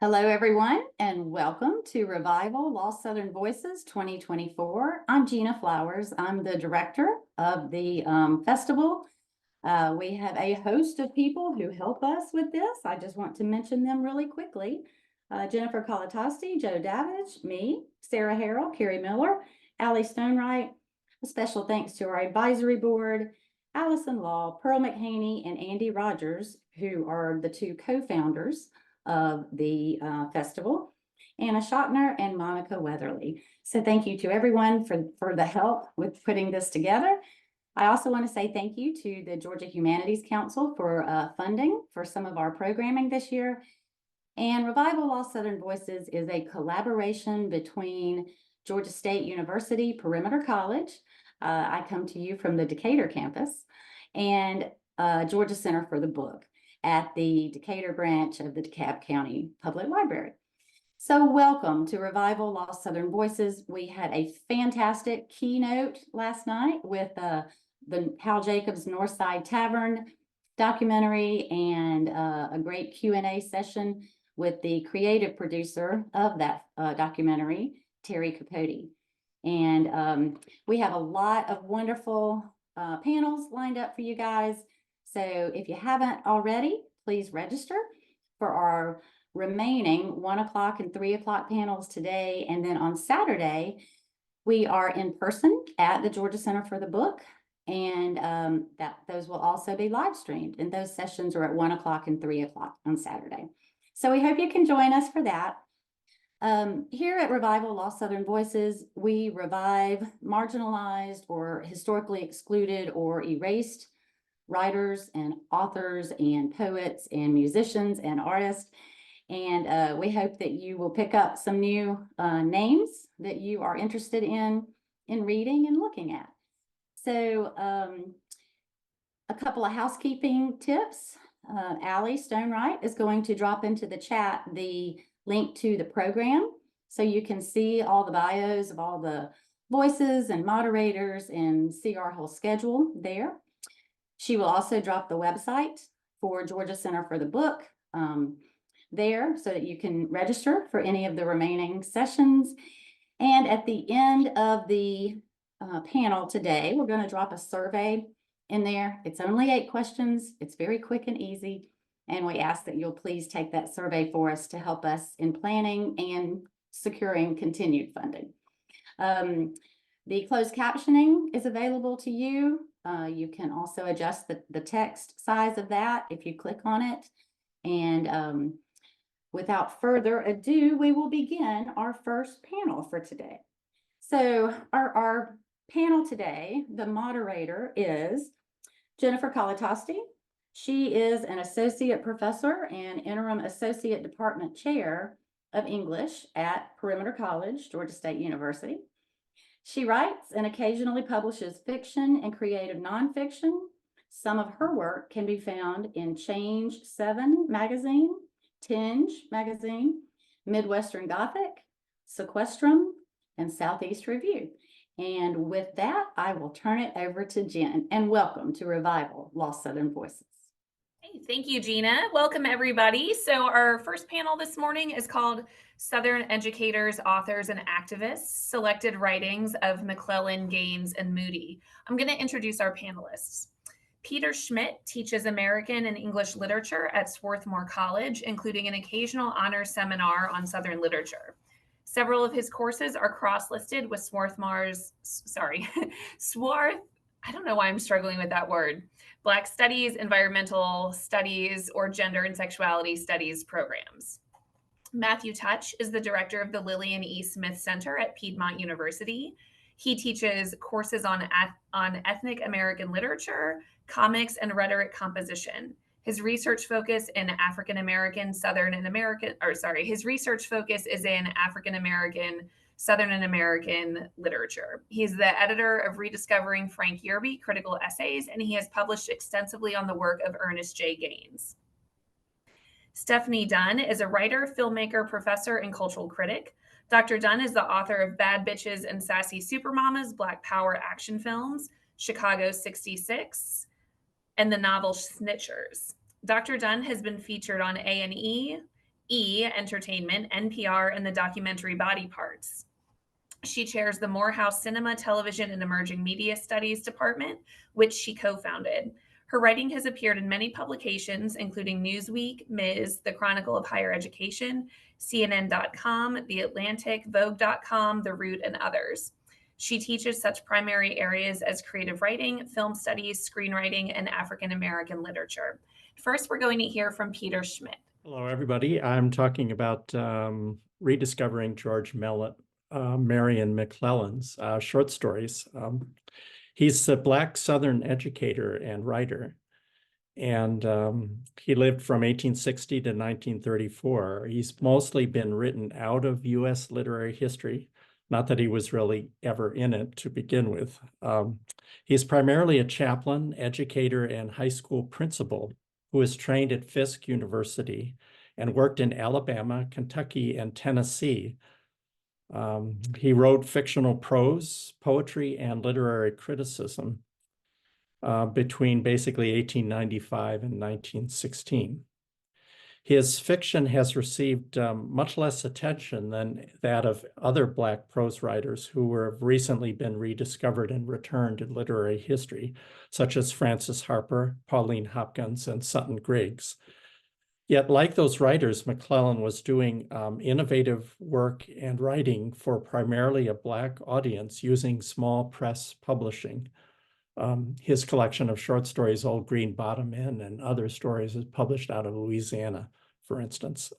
Hello, everyone, and welcome to Revival Lost Southern Voices 2024. I'm Gina Flowers. I'm the director of the festival. We have a host of people who help us with this. I just want to mention them really quickly. Jennifer Colatosti, Joe Davidge, me, Sarah Harrell, Carrie Miller, Allie Stonewright. A special thanks to our advisory board, Allison Law, Pearl McHaney, and Andy Rogers, who are the two co-founders of the festival, Anna Schottner and Monica Weatherly. So thank you to everyone for the help with putting this together. I also want to say thank you to the Georgia Humanities Council for funding for some of our programming this year. And Revival Lost Southern Voices is a collaboration between Georgia State University, Perimeter College. I come to you from the Decatur campus, and Georgia Center for the Book at the Decatur branch of the DeKalb County Public Library. So welcome to Revival Lost Southern Voices. We had a fantastic keynote last night with the Hal Jacobs Northside Tavern documentary and a great Q&A session with the creative producer of that documentary, Terry Capote. And we have a lot of wonderful panels lined up for you guys. So if you haven't already, please register for our remaining 1 o'clock and 3 o'clock panels today. And then on Saturday, we are in person at the Georgia Center for the Book. And those will also be live streamed. And those sessions are at 1 o'clock and 3 o'clock on Saturday. So we hope you can join us for that. Here at Revival Lost Southern Voices, we revive marginalized or historically excluded or erased writers and authors and poets and musicians and artists. And we hope that you will pick up some new names that you are interested in reading and looking at. So a couple of housekeeping tips. Allie Stonewright is going to drop into the chat the link to the program so you can see all the bios of all the voices and moderators and see our whole schedule there. She will also drop the website for Georgia Center for the Book there so that you can register for any of the remaining sessions. And at the end of the panel today, we're going to drop a survey in there. It's only 8 questions. It's very quick and easy. And we ask that you'll please take that survey for us to help us in planning and securing continued funding. The closed captioning is available to you. You can also adjust the text size of that if you click on it. And without further ado, we will begin our first panel for today. So our panel today, the moderator is Jennifer Colatosti. She is an associate professor and interim associate department chair of English at Perimeter College, Georgia State University. She writes and occasionally publishes fiction and creative nonfiction. Some of her work can be found in Change 7 magazine, Tinge magazine, Midwestern Gothic, Sequestrum, and Southeast Review. And with that, I will turn it over to Jen, and welcome to Revival Lost Southern Voices. Hey, thank you, Gina. Welcome, everybody. So our first panel this morning is called Southern Educators, Authors, and Activists, Selected Writings of McClellan, Gaines, and Moody. I'm going to introduce our panelists. Peter Schmidt teaches American and English literature at Swarthmore College, including an occasional honors seminar on Southern literature. Several of his courses are cross-listed with Swarthmore's, I don't know why I'm struggling with that word, Black Studies, Environmental Studies, or Gender and Sexuality Studies programs. Matthew Teutsch is the director of the Lillian E. Smith Center at Piedmont University. He teaches courses on ethnic American literature, comics, and rhetoric composition. His research focus in African-American, his research focus is in African-American, Southern and American literature. He's the editor of Rediscovering Frank Yerby, Critical Essays, and he has published extensively on the work of Ernest J. Gaines. Stephane Dunn is a writer, filmmaker, professor, and cultural critic. Dr. Dunn is the author of Bad Bitches and Sassy Supermamas, Black Power action films, Chicago 66, and the novel Snitchers. Dr. Dunn has been featured on A&E, E, entertainment, NPR, and the documentary Body Parts. She chairs the Morehouse Cinema, Television, and Emerging Media Studies Department, which she co-founded. Her writing has appeared in many publications, including Newsweek, Ms., The Chronicle of Higher Education, CNN.com, The Atlantic, Vogue.com, The Root, and others. She teaches such primary areas as creative writing, film studies, screenwriting, and African American literature. First, we're going to hear from Peter Schmidt. Hello, everybody. I'm talking about rediscovering George Marion McClellan's short stories. He's a Black Southern educator and writer, and he lived from 1860 to 1934. He's mostly been written out of U.S. literary history, not that he was really ever in it to begin with. He's primarily a chaplain, educator, and high school principal who was trained at Fisk University and worked in Alabama, Kentucky, and Tennessee. He wrote fictional prose, poetry, and literary criticism between basically 1895 and 1916. His fiction has received much less attention than that of other Black prose writers who have recently been rediscovered and returned in literary history, such as Frances Harper, Pauline Hopkins, and Sutton Griggs. Yet, like those writers, McClellan was doing innovative work and writing for primarily a Black audience using small press publishing. His collection of short stories, Old Green Bottom Inn, and other stories is published out of Louisiana, for instance.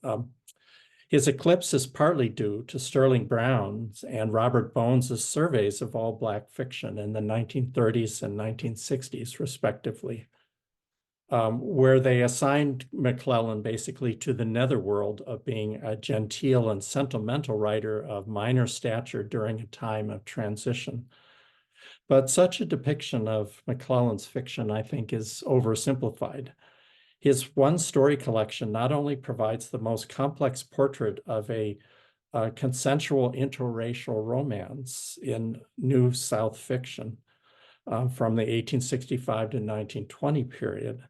His eclipse is partly due to Sterling Brown's and Robert Bones's surveys of all Black fiction in the 1930s and 1960s, respectively, where they assigned McClellan basically to the netherworld of being a genteel and sentimental writer of minor stature during a time of transition. But such a depiction of McClellan's fiction, I think, is oversimplified. His one story collection not only provides the most complex portrait of a consensual interracial romance in New South fiction from the 1865 to 1920 period,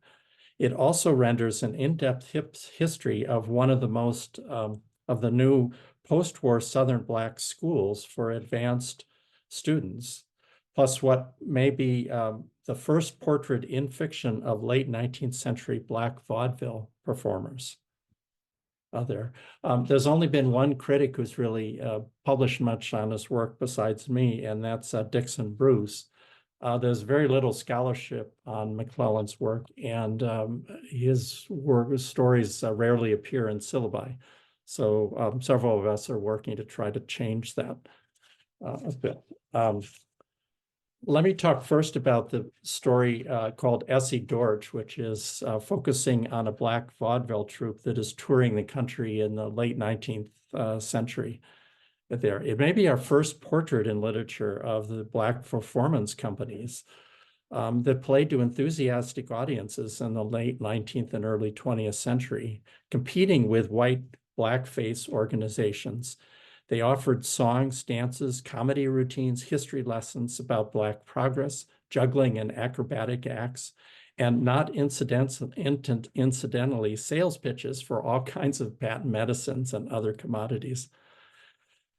it also renders an in-depth history of one of the most of the new post-war Southern Black schools for advanced students, plus what may be the first portrait in fiction of late 19th century Black vaudeville performers. There's only been one critic who's really published much on his work besides me, and that's Dixon Bruce. There's very little scholarship on McClellan's work, and his stories rarely appear in syllabi. So several of us are working to try to change that a bit. Let me talk first about the story called Essie, which is focusing on a Black vaudeville troupe that is touring the country in the late 19th century. There, it may be our first portrait in literature of the Black performance companies that played to enthusiastic audiences in the late 19th and early 20th century, competing with white blackface organizations. They offered songs, dances, comedy routines, history lessons about Black progress, juggling and acrobatic acts, and not incidentally sales pitches for all kinds of patent medicines and other commodities.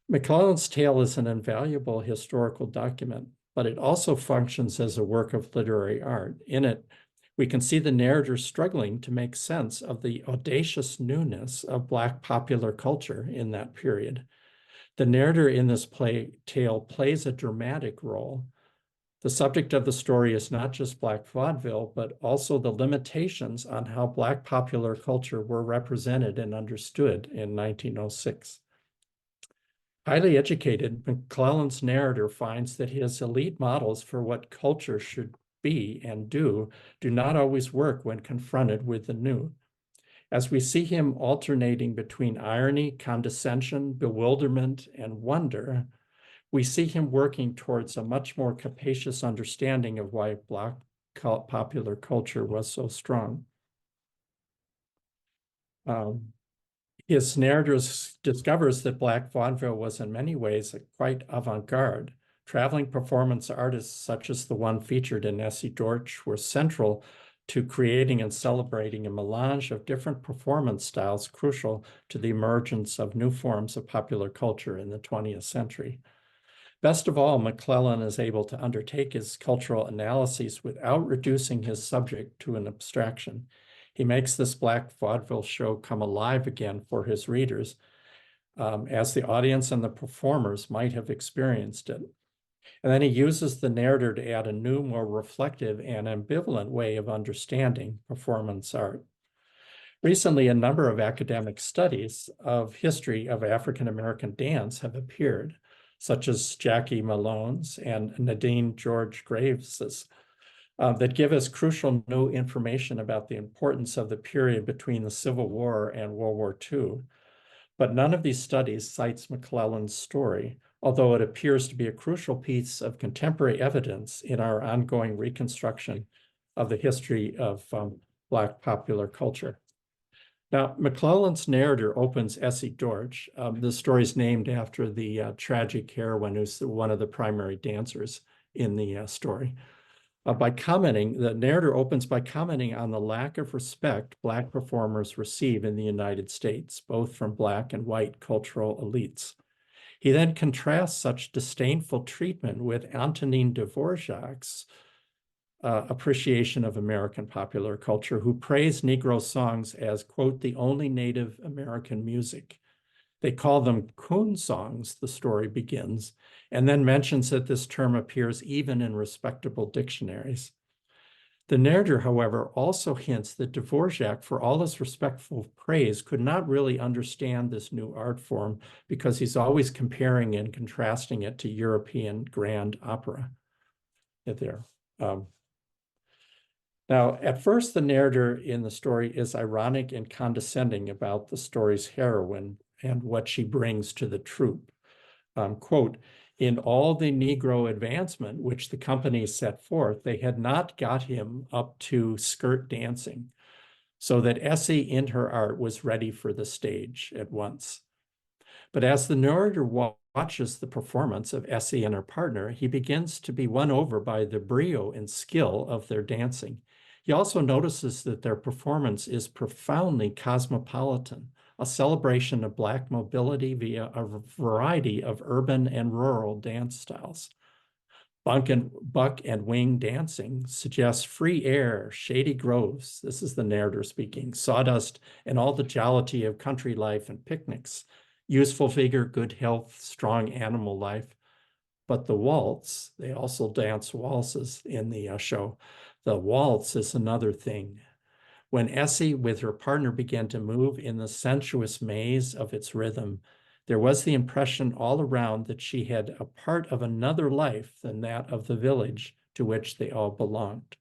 McClellan's tale is an invaluable historical document, but it also functions as a work of literary art. In it, we can see the narrator struggling to make sense of the audacious newness of Black popular culture in that period. The narrator in this tale plays a dramatic role. The subject of the story is not just Black vaudeville, but also the limitations on how Black popular culture were represented and understood in 1906. Highly educated, McClellan's narrator finds that his elite models for what culture should be and do not always work when confronted with the new. As we see him alternating between irony, condescension, bewilderment, and wonder, we see him working towards a much more capacious understanding of why Black popular culture was so strong. His narrator discovers that Black vaudeville was in many ways quite avant-garde. Traveling performance artists such as the one featured in Essie were central to creating and celebrating a melange of different performance styles crucial to the emergence of new forms of popular culture in the 20th century. Best of all, McClellan is able to undertake his cultural analyses without reducing his subject to an abstraction. He makes this Black vaudeville show come alive again for his readers, as the audience and the performers might have experienced it. And then he uses the narrator to add a new, more reflective and ambivalent way of understanding performance art. Recently, a number of academic studies of history of African-American dance have appeared, such as Jackie Malone's and Nadine George Graves's, that give us crucial new information about the importance of the period between the Civil War and World War II. But none of these studies cites McClellan's story, although it appears to be a crucial piece of contemporary evidence in our ongoing reconstruction of the history of Black popular culture. Now, McClellan's narrator opens Essie Teutsch. The story is named after the tragic heroine who's one of the primary dancers in the story. The narrator opens by commenting on the lack of respect Black performers receive in the United States, both from Black and white cultural elites. He then contrasts such disdainful treatment with Antonin Dvorak's appreciation of American popular culture, who praised Negro songs as, quote, the only Native American music. They call them coon songs, the story begins, and then mentions that this term appears even in respectable dictionaries. The narrator, however, also hints that Dvorak, for all his respectful praise, could not really understand this new art form because he's always comparing and contrasting it to European grand opera. Now, at first, the narrator in the story is ironic and condescending about the story's heroine and what she brings to the troupe. Quote, in all the Negro advancement which the company set forth, they had not got him up to skirt dancing, so that Essie in her art was ready for the stage at once. But as the narrator watches the performance of Essie and her partner, he begins to be won over by the brio and skill of their dancing. He also notices that their performance is profoundly cosmopolitan, a celebration of Black mobility via a variety of urban and rural dance styles. Buck and wing dancing suggests free air, shady groves, this is the narrator speaking, sawdust, and all the jollity of country life and picnics, useful vigor, good health, strong animal life. But the waltz, they also dance waltzes in the show. The waltz is another thing. When Essie with her partner began to move in the sensuous maze of its rhythm, there was the impression all around that she had a part of another life than that of the village to which they all belonged.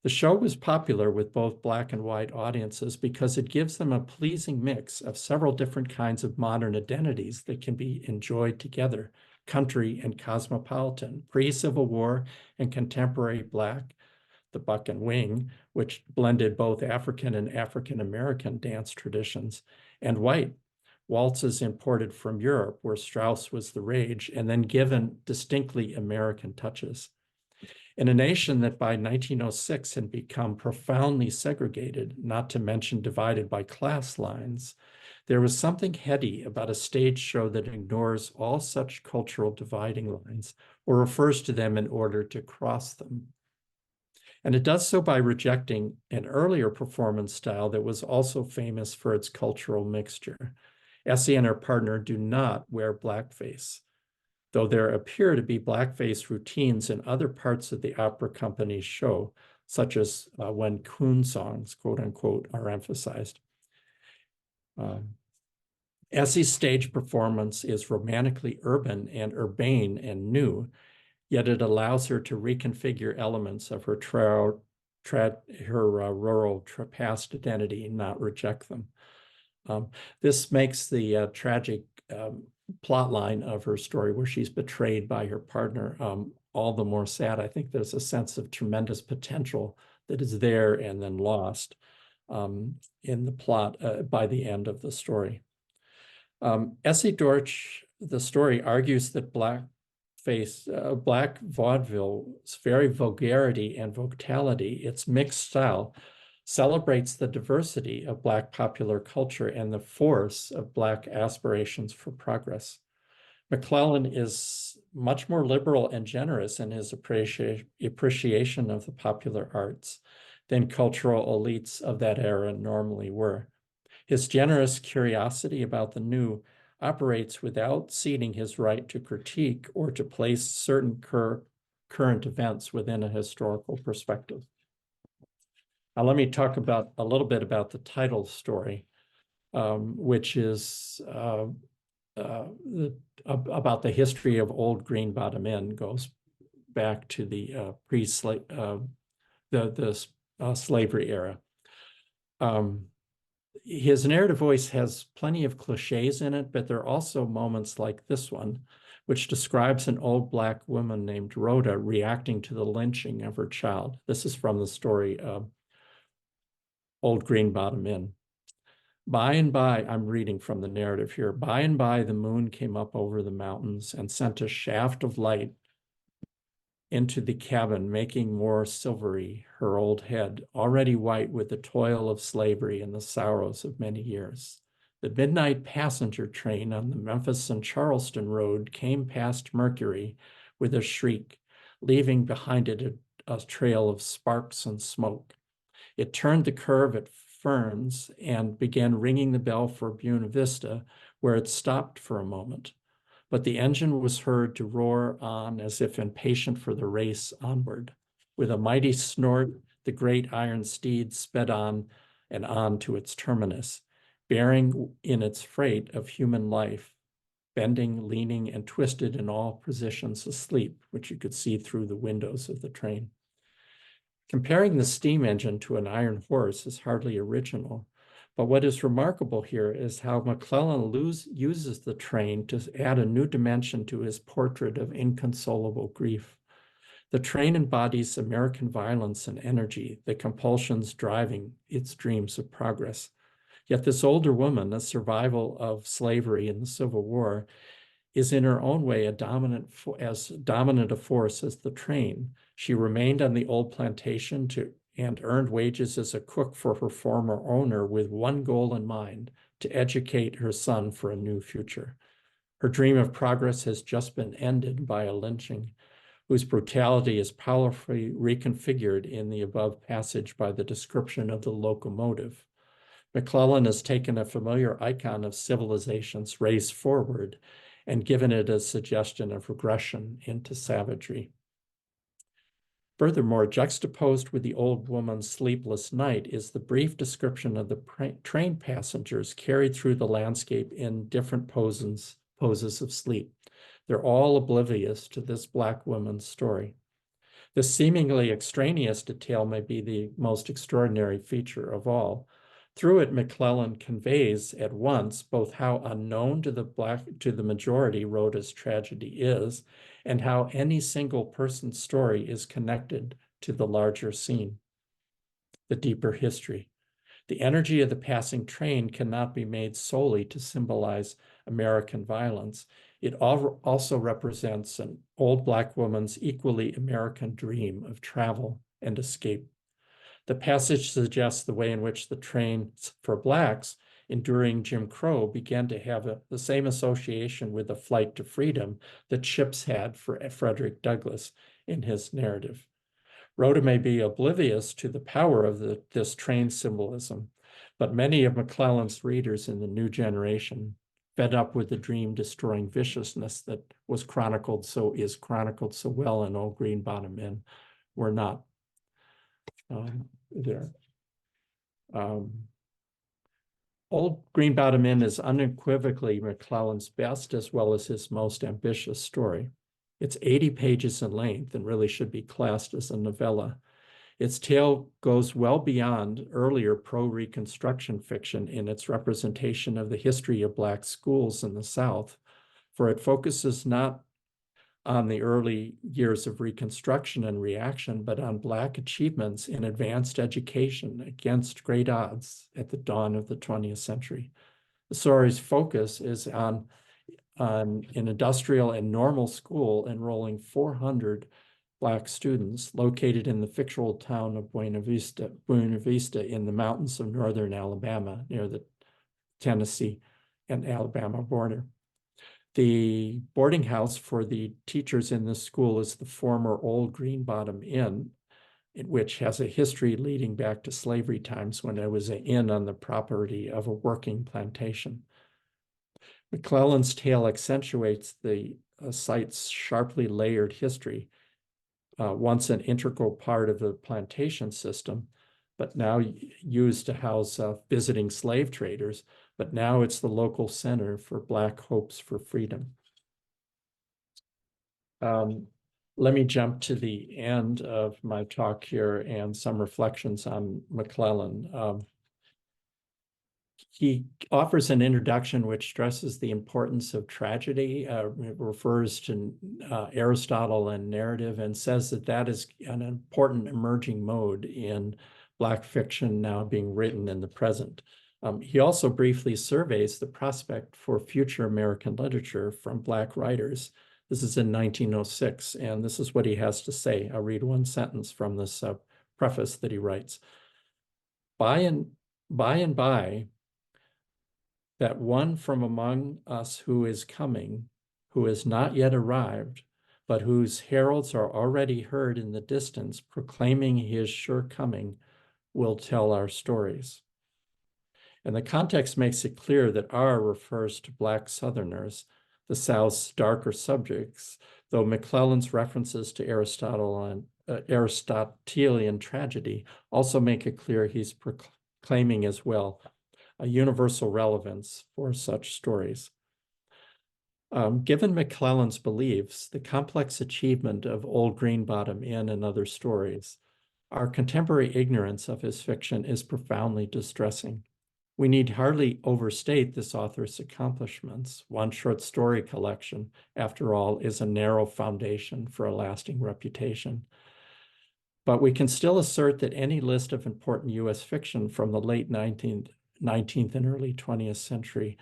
The show was popular with both Black and white audiences because it gives them a pleasing mix of several different kinds of modern identities that can be enjoyed together, country and cosmopolitan, pre-Civil War and contemporary Black, the buck and wing, which blended both African and African-American dance traditions, and white, waltzes imported from Europe where Strauss was the rage, and then given distinctly American touches. In a nation that by 1906 had become profoundly segregated, not to mention divided by class lines, there was something heady about a stage show that ignores all such cultural dividing lines or refers to them in order to cross them. And it does so by rejecting an earlier performance style that was also famous for its cultural mixture. Essie and her partner do not wear blackface, though there appear to be blackface routines in other parts of the opera company's show, such as when coon songs, quote unquote, are emphasized. Essie's stage performance is romantically urban and urbane and new, yet it allows her to reconfigure elements of her rural past identity and not reject them. This makes the tragic plot line of her story where she's betrayed by her partner all the more sad. I think there's a sense of tremendous potential that is there and then lost in the plot by the end of the story. Essie Teutsch, the story, argues that Black black vaudeville's very vulgarity and vocality, its mixed style, celebrates the diversity of Black popular culture and the force of Black aspirations for progress. McClellan is much more liberal and generous in his appreciation of the popular arts than cultural elites of that era normally were. His generous curiosity about the new operates without ceding his right to critique or to place certain current events within a historical perspective. Now, let me talk about a little bit about the title story, which is about the history of Old Green Bottom Inn, goes back to the slavery era. His narrative voice has plenty of cliches in it, but there are also moments like this one, which describes an old Black woman named Rhoda reacting to the lynching of her child. This is from the story Old Green Bottom Inn. By and by, I'm reading from the narrative here, by and by the moon came up over the mountains and sent a shaft of light into the cabin, making more silvery her old head, already white with the toil of slavery and the sorrows of many years. The midnight passenger train on the Memphis and Charleston road came past Mercury with a shriek, leaving behind it a trail of sparks and smoke. It turned the curve at Ferns and began ringing the bell for Buena Vista, where it stopped for a moment. But the engine was heard to roar on as if impatient for the race onward. With a mighty snort, the great iron steed sped on and on to its terminus, bearing in its freight of human life, bending, leaning, and twisted in all positions asleep, which you could see through the windows of the train. Comparing the steam engine to an iron horse is hardly original, but what is remarkable here is how McClellan uses the train to add a new dimension to his portrait of inconsolable grief. The train embodies American violence and energy, the compulsions driving its dreams of progress. Yet this older woman, a survival of slavery in the Civil War, is in her own way as dominant a force as the train. She remained on the old plantation and earned wages as a cook for her former owner with one goal in mind, to educate her son for a new future. Her dream of progress has just been ended by a lynching, whose brutality is powerfully reconfigured in the above passage by the description of the locomotive. McClellan has taken a familiar icon of civilization's race forward and given it a suggestion of regression into savagery. Furthermore, juxtaposed with the old woman's sleepless night is the brief description of the train passengers carried through the landscape in different poses of sleep. They're all oblivious to this Black woman's story. This seemingly extraneous detail may be the most extraordinary feature of all. Through it, McClellan conveys at once both how unknown to the majority Rhoda's tragedy is, and how any single person's story is connected to the larger scene, the deeper history. The energy of the passing train cannot be made solely to symbolize American violence. It also represents an old Black woman's equally American dream of travel and escape. The passage suggests the way in which the trains for Blacks enduring Jim Crow began to have the same association with the flight to freedom that ships had for Frederick Douglass in his narrative. Rhoda may be oblivious to the power of this train symbolism, but many of McClellan's readers in the new generation, fed up with the dream-destroying viciousness that is chronicled so well in Old Green Bottom Inn, were not there. Old Green Bottom Inn is unequivocally McClellan's best as well as his most ambitious story. It's 80 pages in length and really should be classed as a novella. Its tale goes well beyond earlier pro-Reconstruction fiction in its representation of the history of Black schools in the South, for it focuses not on the early years of Reconstruction and reaction, but on Black achievements in advanced education against great odds at the dawn of the 20th century. The story's focus is on an industrial and normal school enrolling 400 Black students located in the fictional town of Buena Vista in the mountains of northern Alabama near the Tennessee and Alabama border. The boarding house for the teachers in this school is the former Old Green Bottom Inn, which has a history leading back to slavery times when there was an inn on the property of a working plantation. McClellan's tale accentuates the site's sharply layered history, once an integral part of the plantation system, but now used to house visiting slave traders, but now it's the local center for Black hopes for freedom. Let me jump to the end of my talk here and some reflections on McClellan. He offers an introduction which stresses the importance of tragedy, refers to Aristotle and narrative, and says that that is an important emerging mode in Black fiction now being written in the present. He also briefly surveys the prospect for future American literature from Black writers. This is in 1906, and this is what he has to say. I'll read one sentence from this preface that he writes. By and by, that one from among us who is coming, who has not yet arrived, but whose heralds are already heard in the distance, proclaiming his sure coming, will tell our stories. And the context makes it clear that R refers to Black Southerners, the South's darker subjects, though McClellan's references to Aristotle and Aristotelian tragedy also make it clear he's proclaiming as well a universal relevance for such stories. Given McClellan's beliefs, the complex achievement of Old Green Bottom Inn and other stories, our contemporary ignorance of his fiction is profoundly distressing. We need hardly overstate this author's accomplishments. One short story collection, after all, is a narrow foundation for a lasting reputation. But we can still assert that any list of important U.S. fiction from the late 19th and early 20th century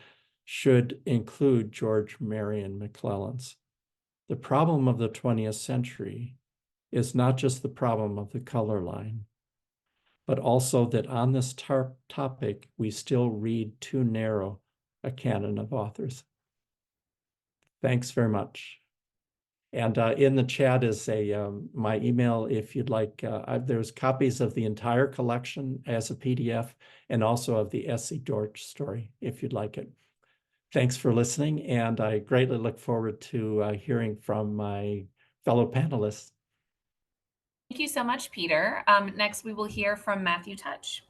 should include George Marion McClellan's. The problem of the 20th century is not just the problem of the color line, but also that on this topic, we still read too narrow a canon of authors. Thanks very much. And in the chat is my email if you'd like. There's copies of the entire collection as a PDF and also of the Essie Teutsch story if you'd like it. Thanks for listening, and I greatly look forward to hearing from my fellow panelists. Thank you so much, Peter. Next, we will hear from Matthew Teutsch.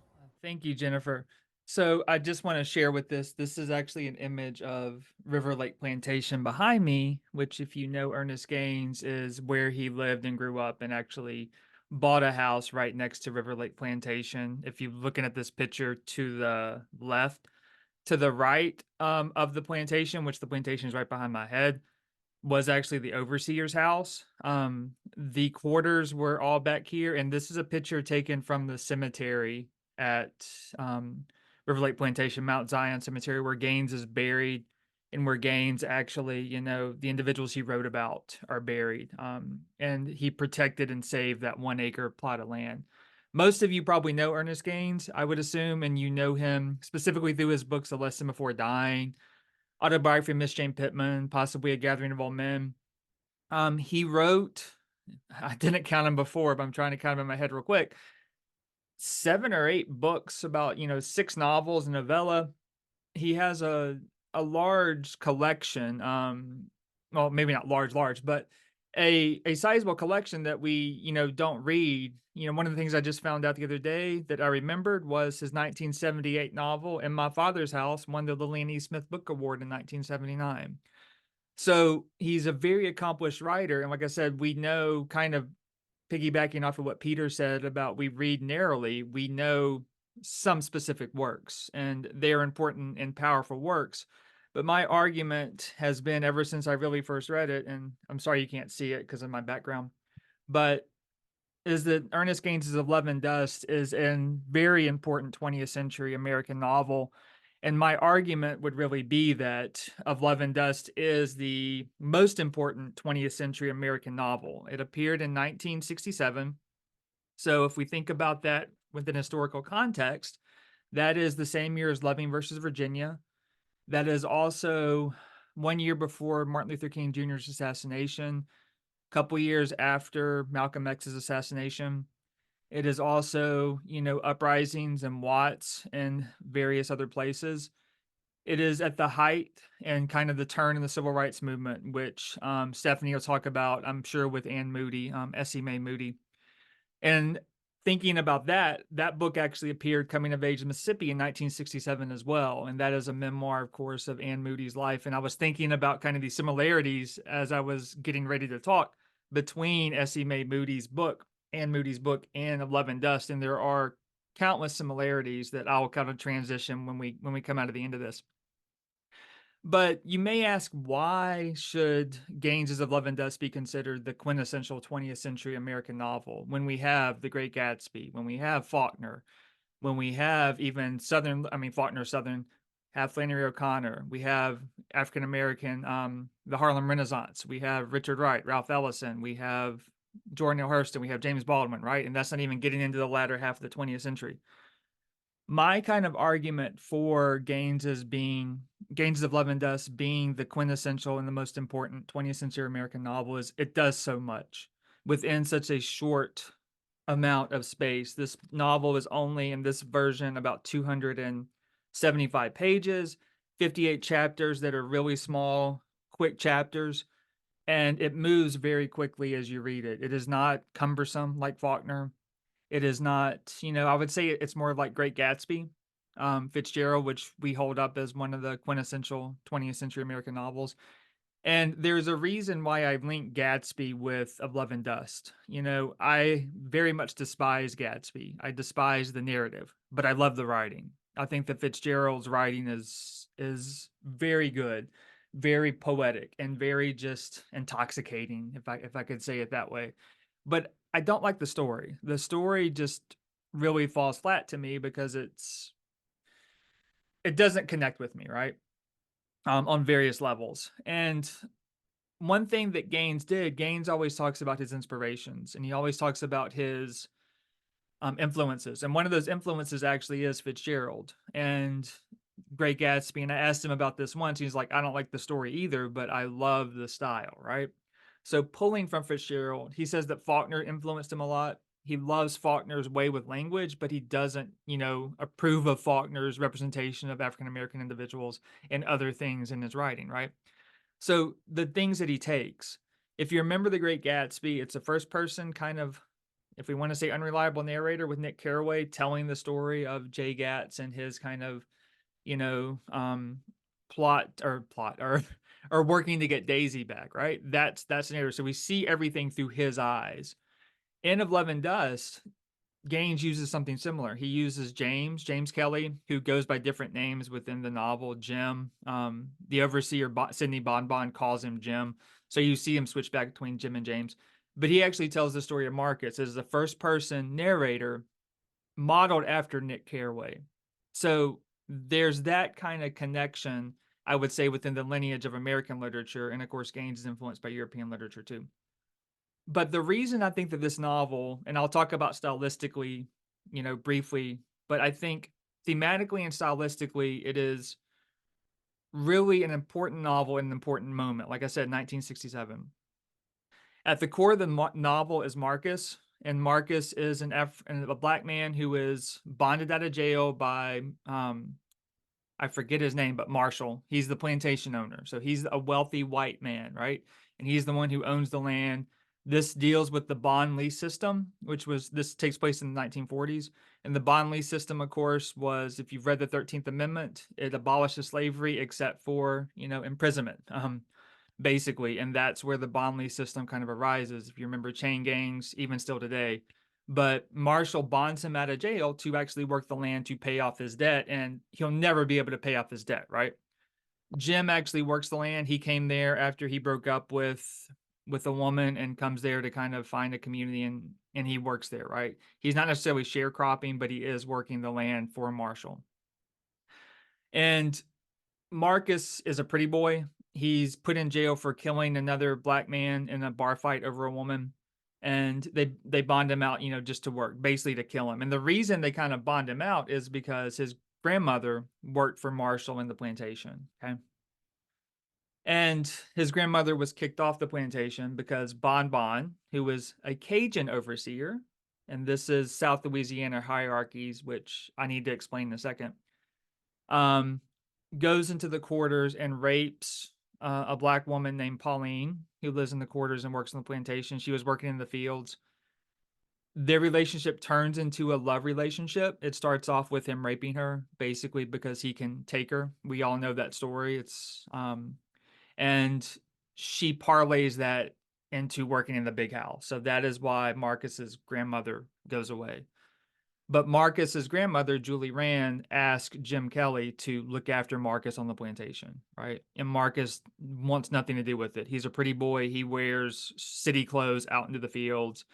Thank you, Jennifer. So I just want to share with this is actually an image of River Lake Plantation behind me, which, if you know Ernest Gaines, is where he lived and grew up and actually bought a house right next to River Lake Plantation. If you're looking at this picture to the left, to the right of the plantation, which the plantation is right behind my head, was actually the overseer's house. The quarters were all back here, and this is a picture taken from the cemetery at River Lake Plantation, Mount Zion Cemetery, where Gaines is buried, and where Gaines actually, the individuals he wrote about are buried. And he protected and saved that 1 acre plot of land. Most of you probably know Ernest Gaines, I would assume, and you know him specifically through his books, A Lesson Before Dying, Autobiography of Miss Jane Pittman, possibly A Gathering of All Men. He wrote, I didn't count them before, but I'm trying to count them in my head real quick, 7 or 8 books about, 6 novels, a novella. He has a large collection, well, maybe not large, but a sizable collection that we, don't read. One of the things I just found out the other day that I remembered was his 1978 novel, In My Father's House, won the Lillian E. Smith Book Award in 1979. So he's a very accomplished writer. And like I said, we know, kind of piggybacking off of what Peter said about we read narrowly, we know some specific works, and they're important and powerful works. But my argument has been ever since I really first read it, and I'm sorry you can't see it because of my background, but is that Ernest Gaines's Of Love and Dust is a very important 20th century American novel. And my argument would really be that Of Love and Dust is the most important 20th century American novel. It appeared in 1967. So if we think about that within historical context, that is the same year as Loving versus Virginia. That is also 1 year before Martin Luther King Jr.'s assassination, a couple years after Malcolm X's assassination. It is also, uprisings in Watts and various other places. It is at the height and kind of the turn in the civil rights movement, which Stephanie will talk about, I'm sure, with Ann Moody, Essie Mae Moody. And thinking about that book actually appeared, Coming of Age in Mississippi, in 1967 as well. And that is a memoir, of course, of Ann Moody's life. And I was thinking about kind of these similarities as I was getting ready to talk between Essie Mae Moody's book, Ann Moody's book, and Of Love and Dust. And there are countless similarities that I'll kind of transition when we come out of the end of this. But you may ask, why should Gaines's Of Love and Dust be considered the quintessential 20th century American novel when we have The Great Gatsby, when we have Faulkner, when we have even Faulkner Southern, have Flannery O'Connor, we have African American, the Harlem Renaissance, we have Richard Wright, Ralph Ellison, we have Jordan Neale Hurston, we have James Baldwin, right? And that's not even getting into the latter half of the 20th century. My kind of argument for Gaines's Of Love and Dust being the quintessential and the most important 20th century American novel is it does so much within such a short amount of space. This novel is only, in this version, about 275 pages, 58 chapters that are really small, quick chapters, and it moves very quickly as you read it. It is not cumbersome like Faulkner. It is not, I would say it's more like Great Gatsby, Fitzgerald, which we hold up as one of the quintessential 20th century American novels. And there's a reason why I've linked Gatsby with Of Love and Dust. I very much despise Gatsby. I despise the narrative, but I love the writing. I think that Fitzgerald's writing is very good, very poetic, and very just intoxicating, if I could say it that way. But I don't like the story. The story just really falls flat to me because it doesn't connect with me, right? On various levels. And one thing that Gaines always talks about his inspirations, and he always talks about his influences. And one of those influences actually is Fitzgerald and Great Gatsby. And I asked him about this once. He's like, I don't like the story either, but I love the style, right? So pulling from Fitzgerald, he says that Faulkner influenced him a lot. He loves Faulkner's way with language, but he doesn't, approve of Faulkner's representation of African-American individuals and other things in his writing, right? So the things that he takes, if you remember The Great Gatsby, it's a first person kind of, if we want to say, unreliable narrator with Nick Carraway telling the story of Jay Gatz and his kind of, or working to get Daisy back, right? That's the narrative. So we see everything through his eyes. In Of Love and Dust, Gaines uses something similar. He uses James Kelly, who goes by different names within the novel. Jim, the overseer, Sidney Bonbon, calls him Jim. So you see him switch back between Jim and James. But he actually tells the story of Marcus as the first person narrator modeled after Nick Carraway. So there's that kind of connection, I would say, within the lineage of American literature. And of course, Gaines is influenced by European literature too. But the reason I think that this novel, and I'll talk about stylistically, briefly, but I think thematically and stylistically, it is really an important novel in an important moment. Like I said, 1967. At the core of the novel is Marcus, and Marcus is a black man who is bonded out of jail by, I forget his name, but Marshall. He's the plantation owner. So he's a wealthy white man, right? And he's the one who owns the land. This deals with the bond lease system, this takes place in the 1940s. And the bond lease system, of course, was, if you've read the 13th Amendment, it abolishes slavery except for, imprisonment, basically. And that's where the bond lease system kind of arises. If you remember chain gangs, even still today. But Marshall bonds him out of jail to actually work the land to pay off his debt. And he'll never be able to pay off his debt, right? Jim actually works the land. He came there after he broke up with a woman and comes there to kind of find a community, and he works there, right? He's not necessarily sharecropping, but he is working the land for Marshall. And Marcus is a pretty boy. He's put in jail for killing another black man in a bar fight over a woman. And they bond him out, just to work, basically to kill him. And the reason they kind of bond him out is because his grandmother worked for Marshall in the plantation. Okay. And his grandmother was kicked off the plantation because Bon Bon, who was a Cajun overseer, and this is South Louisiana hierarchies, which I need to explain in a second, goes into the quarters and rapes a black woman named Pauline, who lives in the quarters and works in the plantation. She was working in the fields. Their relationship turns into a love relationship. It starts off with him raping her, basically because he can take her. We all know that story. And she parlays that into working in the big house. So that is why Marcus's grandmother goes away. But Marcus's grandmother, Julie Rand, asked Jim Kelly to look after Marcus on the plantation, right? And Marcus wants nothing to do with it. He's a pretty boy. He wears city clothes out into the fields,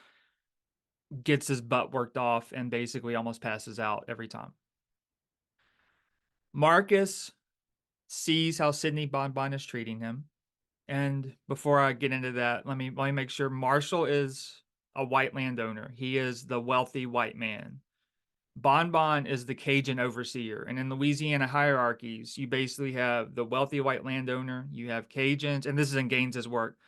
gets his butt worked off, and basically almost passes out every time. Marcus sees how Sidney Bonbon is treating him. And before I get into that, let me make sure Marshall is a white landowner. He is the wealthy white man. Bon Bon is the Cajun overseer. And in Louisiana hierarchies, you basically have the wealthy white landowner, you have Cajuns, and this is in Gaines's work.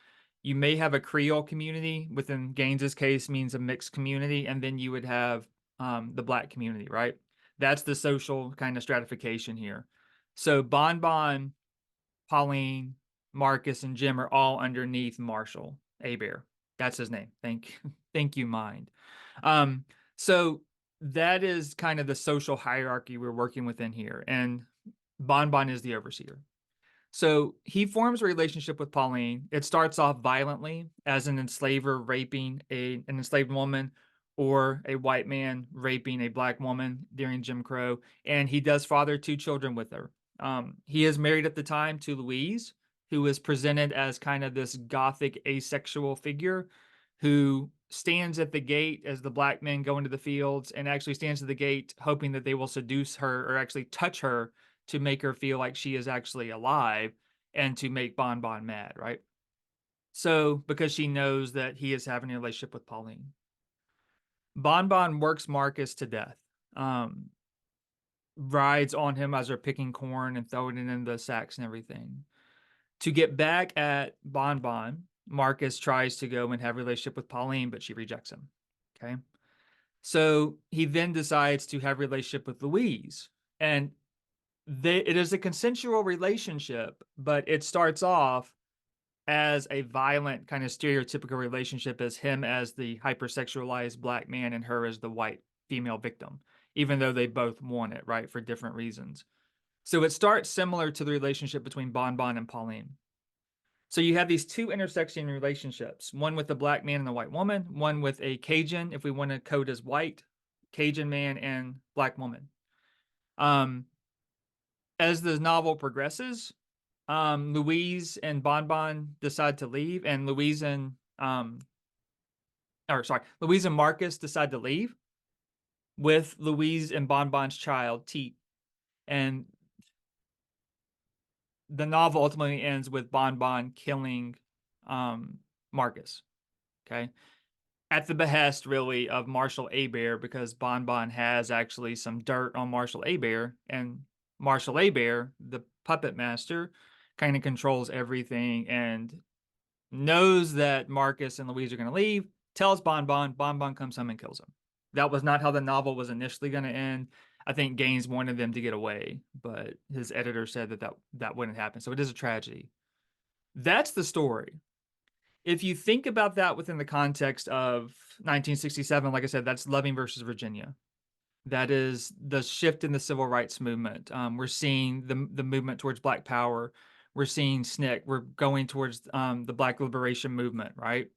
You may have a Creole community, within Gaines's case means a mixed community, and then you would have the black community, right? That's the social kind of stratification here. So Bon Bon, Pauline, Marcus, and Jim are all underneath Marshall Hebert. That's his name. Thank you, mind. So that is kind of the social hierarchy we're working within here. And Bon Bon is the overseer. So he forms a relationship with Pauline. It starts off violently as an enslaver raping an enslaved woman, or a white man raping a black woman during Jim Crow. And he does father 2 children with her. He is married at the time to Louise, who is presented as kind of this gothic asexual figure who stands at the gate as the black men go into the fields, and actually stands at the gate hoping that they will seduce her or actually touch her to make her feel like she is actually alive and to make Bon Bon mad, right? So, because she knows that he is having a relationship with Pauline. Bon Bon works Marcus to death. Rides on him as they're picking corn and throwing it in the sacks and everything. To get back at Bon Bon, Marcus tries to go and have a relationship with Pauline, but she rejects him. Okay. So he then decides to have a relationship with Louise. And it is a consensual relationship, but it starts off as a violent kind of stereotypical relationship, as him as the hypersexualized black man and her as the white female victim, even though they both want it, right, for different reasons. So it starts similar to the relationship between Bon Bon and Pauline. So you have these 2 intersecting relationships, one with a black man and a white woman, one with a Cajun, if we want to code as white, Cajun man and black woman. As the novel progresses, Louise and Bon Bon decide to leave, and Louise and Marcus decide to leave with Louise and Bon Bon's child, Teet. And the novel ultimately ends with Bon Bon killing Marcus, okay? At the behest, really, of Marshall Hebert, because Bon Bon has actually some dirt on Marshall Hebert, and Marshall Hebert, the puppet master, kind of controls everything and knows that Marcus and Louise are going to leave, tells Bon Bon comes home and kills him. That was not how the novel was initially going to end. I think Gaines wanted them to get away, but his editor said that wouldn't happen. So it is a tragedy. That's the story. If you think about that within the context of 1967, like I said, that's Loving versus Virginia. That is the shift in the civil rights movement. We're seeing the movement towards Black Power. We're seeing SNCC. We're going towards the Black Liberation Movement, right?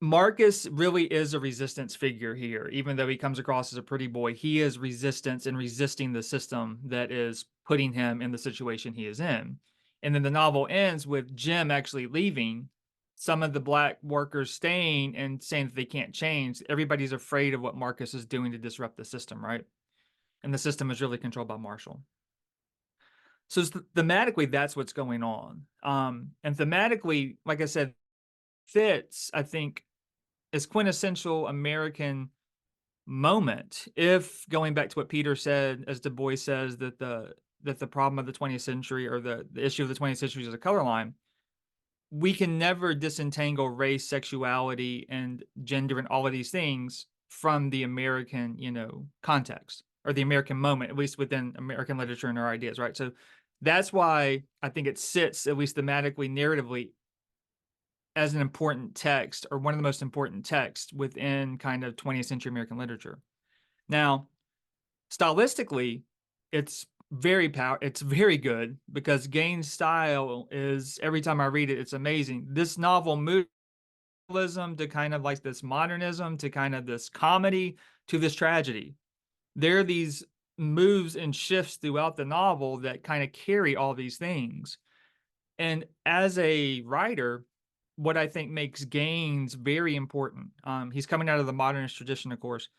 Marcus really is a resistance figure here. Even though he comes across as a pretty boy, he is resistance and resisting the system that is putting him in the situation he is in. And then the novel ends with Jim actually leaving, some of the black workers staying and saying that they can't change. Everybody's afraid of what Marcus is doing to disrupt the system, right? And the system is really controlled by Marshall. So thematically, that's what's going on. And thematically, like I said, fits, I think, is quintessential American moment. If going back to what Peter said, as Du Bois says, that the problem of the 20th century, or the issue of the 20th century, is a color line, we can never disentangle race, sexuality, and gender and all of these things from the American, context, or the American moment, at least within American literature and our ideas, right? So that's why I think it sits, at least thematically, narratively, as an important text, or one of the most important texts within kind of 20th century American literature. Now, stylistically, it's very good, because Gaines' style is, every time I read it, it's amazing. This novel moves to kind of like this modernism, to kind of this comedy, to this tragedy. There are these moves and shifts throughout the novel that kind of carry all these things. And as a writer, what I think makes Gaines very important, he's coming out of the modernist tradition, of course,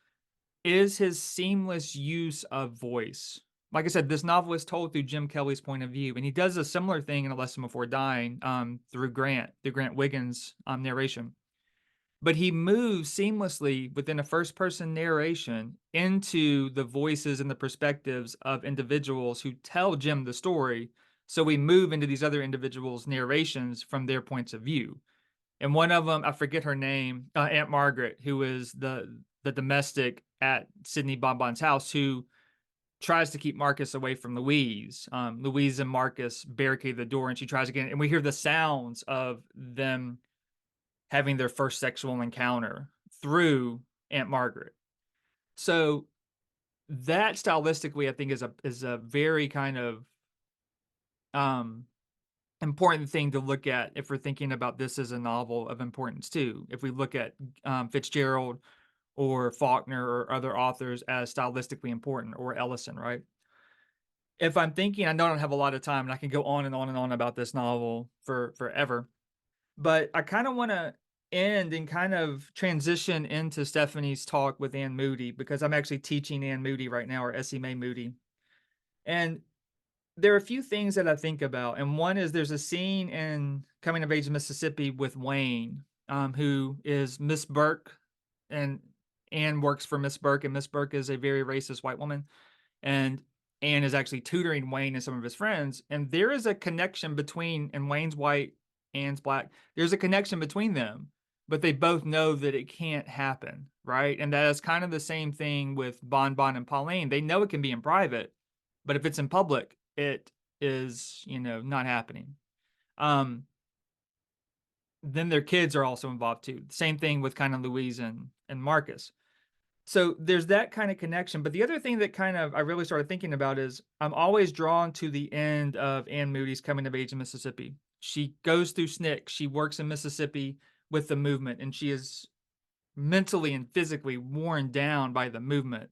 is his seamless use of voice. Like I said, this novel is told through Jim Kelly's point of view, and he does a similar thing in A Lesson Before Dying, through Grant Wiggins' narration. But he moves seamlessly within a first-person narration into the voices and the perspectives of individuals who tell Jim the story. So we move into these other individuals' narrations from their points of view. And one of them, I forget her name, Aunt Margaret, who is the domestic at Sidney Bonbon's house, who tries to keep Marcus away from Louise. Louise and Marcus barricade the door, and she tries again. And we hear the sounds of them having their first sexual encounter through Aunt Margaret. So that stylistically, I think, is a very kind of important thing to look at if we're thinking about this as a novel of importance too. If we look at Fitzgerald or Faulkner or other authors as stylistically important, or Ellison, right? If I'm thinking, I know I don't have a lot of time, and I can go on and on and on about this novel for forever, but I kind of want to end and kind of transition into Stephanie's talk with Anne Moody, because I'm actually teaching Anne Moody right now, or Essie Mae Moody. And there are a few things that I think about, and one is there's a scene in Coming of Age in Mississippi with Wayne, who is Miss Burke, and Anne works for Miss Burke, and Miss Burke is a very racist white woman, and Anne is actually tutoring Wayne and some of his friends, and there is a connection between, and Wayne's white, Anne's black, there's a connection between them, but they both know that it can't happen, right? And that is kind of the same thing with Bonbon and Pauline. They know it can be in private, but if it's in public, it is, not happening. Then their kids are also involved too. Same thing with kind of Louise and Marcus. So there's that kind of connection. But the other thing that kind of I really started thinking about is I'm always drawn to the end of Anne Moody's Coming of Age in Mississippi. She goes through SNCC. She works in Mississippi with the movement, and she is mentally and physically worn down by the movement.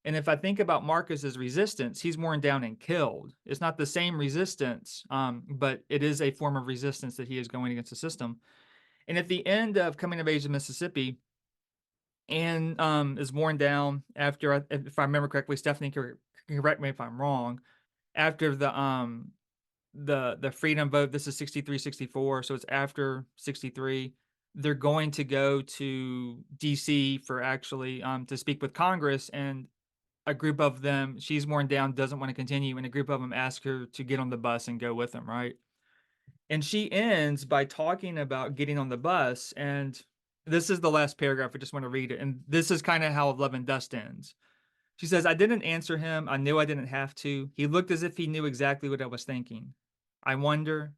And if I think about Marcus's resistance, he's worn down and killed. It's not the same resistance, but it is a form of resistance that he is going against the system. And at the end of Coming of Age in Mississippi, Anne is worn down after, if I remember correctly, Stephanie can correct me if I'm wrong, after the freedom vote. This is 63, 64, so it's after 63. They're going to go to DC for actually to speak with Congress, and a group of them, she's worn down, doesn't want to continue, and a group of them ask her to get on the bus and go with them, right? And she ends by talking about getting on the bus, and this is the last paragraph. I just want to read it, and this is kind of how Love and Dust ends. She says, "I didn't answer him. I knew I didn't have to. He looked as if he knew exactly what I was thinking. I wonder,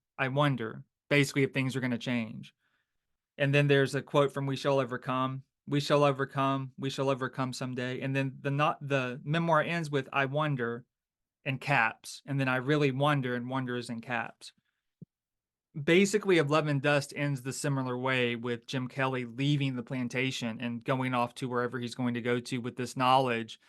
basically, if things are going to change." And then there's a quote from We Shall Overcome. We shall overcome someday. And then the memoir ends with I wonder in caps. And then I really wonder, and wonder is in caps. Basically, Of Love and Dust ends the similar way, with Jim Kelly leaving the plantation and going off to wherever he's going to go to with this knowledge.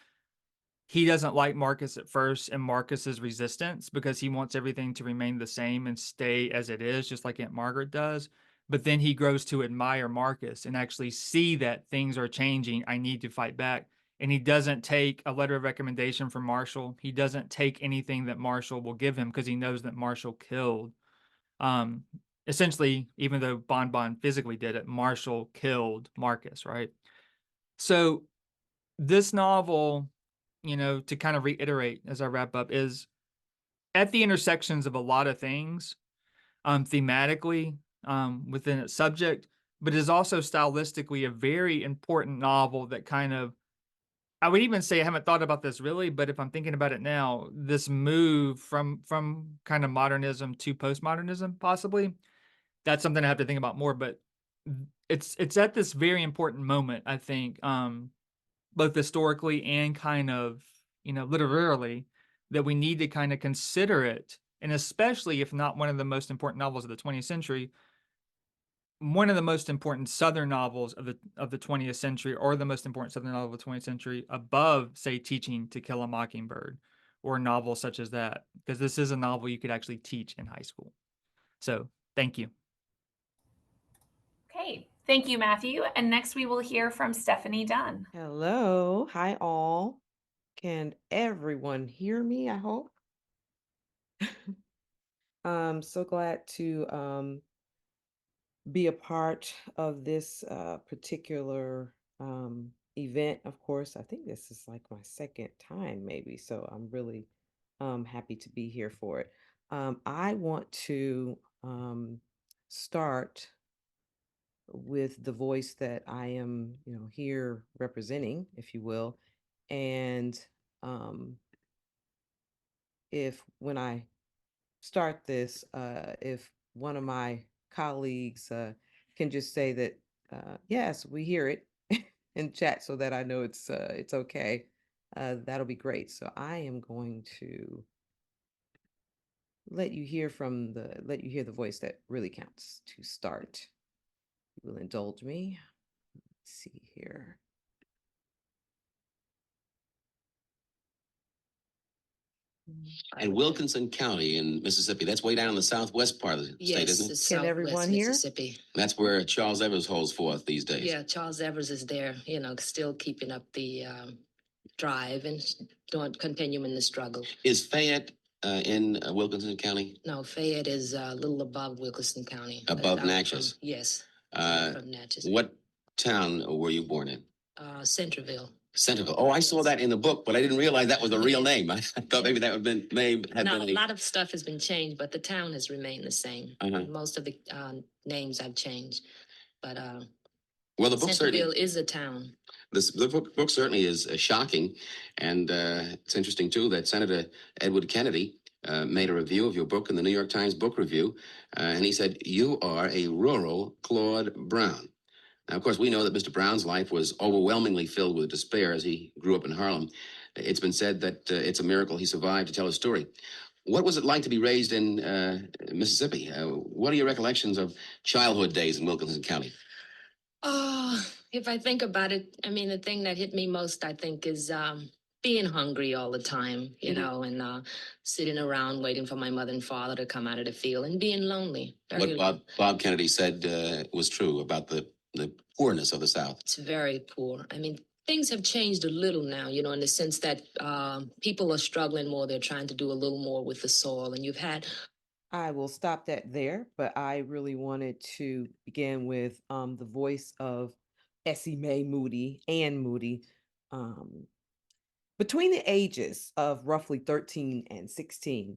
He doesn't like Marcus at first, and Marcus's resistance, because he wants everything to remain the same and stay as it is, just like Aunt Margaret does. But then he grows to admire Marcus and actually see that things are changing. I need to fight back. and he doesn't take a letter of recommendation from Marshall. He doesn't take anything that Marshall will give him because he knows that Marshall killed. Essentially, even though Bon physically did it, Marshall killed Marcus, right? So this novel, to kind of reiterate as I wrap up, is at the intersections of a lot of things, thematically, within its subject, but is also stylistically a very important novel that kind of, I would even say I haven't thought about this really, but if I'm thinking about it now, this move from kind of modernism to postmodernism, possibly, that's something I have to think about more. But it's at this very important moment, I think, both historically and kind of, literarily, that we need to kind of consider it. And especially if not one of the most important novels of the 20th century, one of the most important Southern novels of the 20th century, or the most important Southern novel of the 20th century, above, say, Teaching to Kill a Mockingbird, or novels such as that, because this is a novel you could actually teach in high school. So thank you. Okay, thank you, Matthew. And next we will hear from Stephanie Dunn. Hello. Hi, all. Can everyone hear me, I hope? I'm so glad to be a part of this particular event. Of course, I think this is like my second time, maybe. So I'm really happy to be here for it. I want to start with the voice that I am, here representing, if you will. And if when I start this, if one of my colleagues can just say that, yes, we hear it in chat so that I know it's okay, that'll be great. So I am going to let you hear the voice that really counts to start. You will indulge me. Let's see here. And Wilkinson County in Mississippi, that's way down in the southwest part of the state, isn't it? Can everyone hear? Mississippi. That's where Charles Evers holds forth these days. Yeah, Charles Evers is there, still keeping up the drive and continuing the struggle. Is Fayette in Wilkinson County? No, Fayette is a little above Wilkinson County. Above Natchez? Yes. From Natchez. What town were you born in? Centerville. Centerville. Oh, I saw that in the book, but I didn't realize that was the real name. I thought maybe that would have been a lot of stuff has been changed, but the town has remained the same. Most of the names have changed, but well, the book Centerville is a town. The book certainly is shocking, and it's interesting too that Senator Edward Kennedy made a review of your book in the New York Times Book Review, and he said you are a rural Claude Brown. Now, of course, we know that Mr. Brown's life was overwhelmingly filled with despair as he grew up in Harlem. It's been said that it's a miracle he survived to tell his story. What was it like to be raised in Mississippi? What are your recollections of childhood days in Wilkinson County? If I think about it, I mean, the thing that hit me most, I think, is being hungry all the time, and sitting around waiting for my mother and father to come out of the field and being lonely. What Bob Kennedy said was true about the poorness of the South. It's very poor. I mean, things have changed a little now, in the sense that people are struggling more. They're trying to do a little more with the soil. And I will stop that there, but I really wanted to begin with the voice of Essie Mae Moody, Ann Moody. Between the ages of roughly 13 and 16,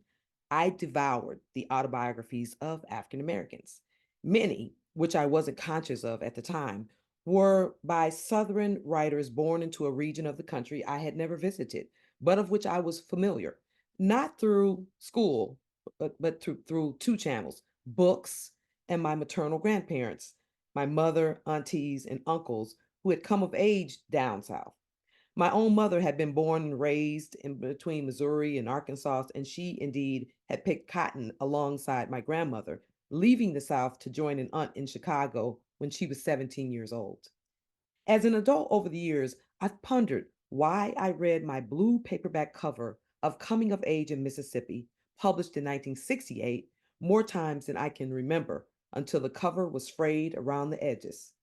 I devoured the autobiographies of African Americans. Many, which I wasn't conscious of at the time, were by Southern writers born into a region of the country I had never visited, but of which I was familiar, not through school, but through two channels: books and my maternal grandparents, my mother, aunties, and uncles who had come of age down south. My own mother had been born and raised in between Missouri and Arkansas, and she indeed had picked cotton alongside my grandmother, leaving the South to join an aunt in Chicago when she was 17 years old. As an adult over the years, I've pondered why I read my blue paperback cover of Coming of Age in Mississippi, published in 1968, more times than I can remember, until the cover was frayed around the edges.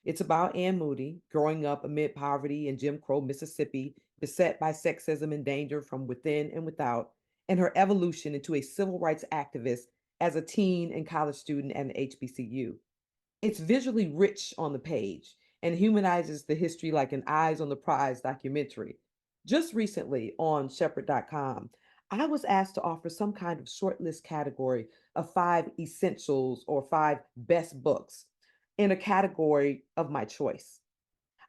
It's about Ann Moody growing up amid poverty in Jim Crow Mississippi, beset by sexism and danger from within and without, and her evolution into a civil rights activist as a teen and college student at an HBCU. It's visually rich on the page and humanizes the history like an Eyes on the Prize documentary. Just recently on Shepherd.com, I was asked to offer some kind of shortlist category of 5 essentials or 5 best books in a category of my choice.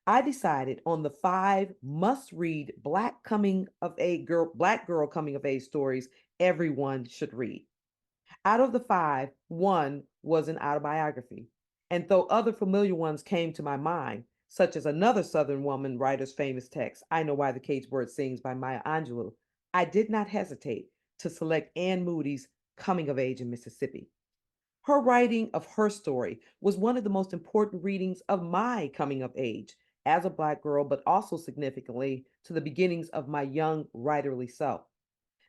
I decided on the 5 must-read Black girl coming of age stories everyone should read. Out of the 5, one was an autobiography. And though other familiar ones came to my mind, such as another Southern woman writer's famous text, I Know Why the Caged Bird Sings by Maya Angelou, I did not hesitate to select Ann Moody's Coming of Age in Mississippi. Her writing of her story was one of the most important readings of my coming of age as a Black girl, but also significantly to the beginnings of my young writerly self.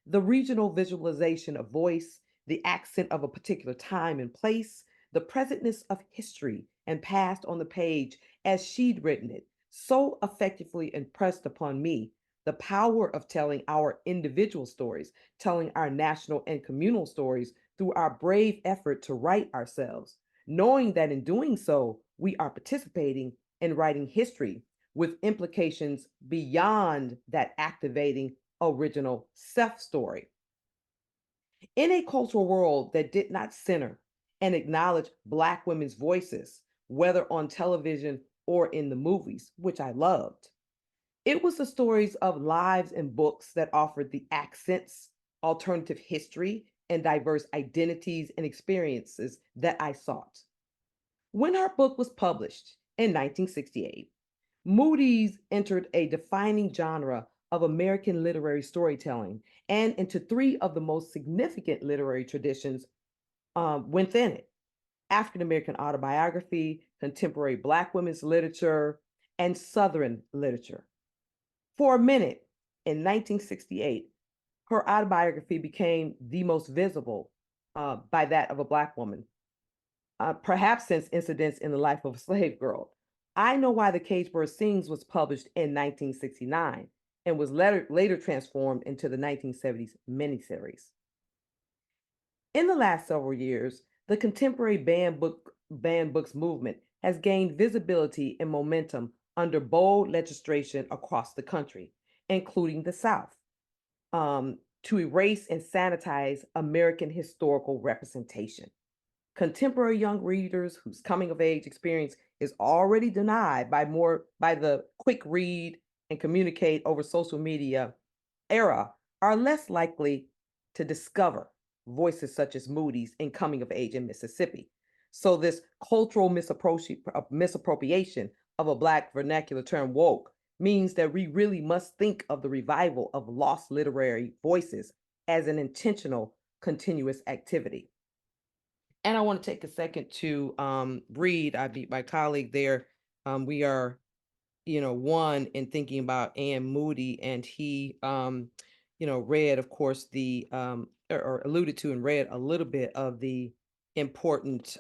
The regional visualization of voice, the accent of a particular time and place, the presentness of history and past on the page as she'd written it, so effectively impressed upon me the power of telling our individual stories, telling our national and communal stories through our brave effort to write ourselves, knowing that in doing so, we are participating in writing history with implications beyond that activating original self story. In a cultural world that did not center and acknowledge Black women's voices, whether on television or in the movies, which I loved, it was the stories of lives and books that offered the accents, alternative history, and diverse identities and experiences that I sought. When her book was published in 1968, Moody's entered a defining genre of American literary storytelling and into 3 of the most significant literary traditions within it: African American autobiography, contemporary Black women's literature, and Southern literature. For a minute, in 1968, her autobiography became the most visible by that of a Black woman, perhaps since Incidents in the Life of a Slave Girl. I Know Why the Caged Bird Sings was published in 1969 and was later transformed into the 1970s miniseries. In the last several years, the contemporary banned books movement has gained visibility and momentum under bold legislation across the country, including the South, to erase and sanitize American historical representation. Contemporary young readers whose coming of age experience is already denied by the quick read and communicate over social media era are less likely to discover voices such as Moody's in Coming of Age in Mississippi. So this cultural misappropriation of a Black vernacular term, woke, means that we really must think of the revival of lost literary voices as an intentional, continuous activity. And I want to take a second to read. I beat my colleague there. We are, one in thinking about Ann Moody, and he, read, of course, or alluded to and read a little bit of the important,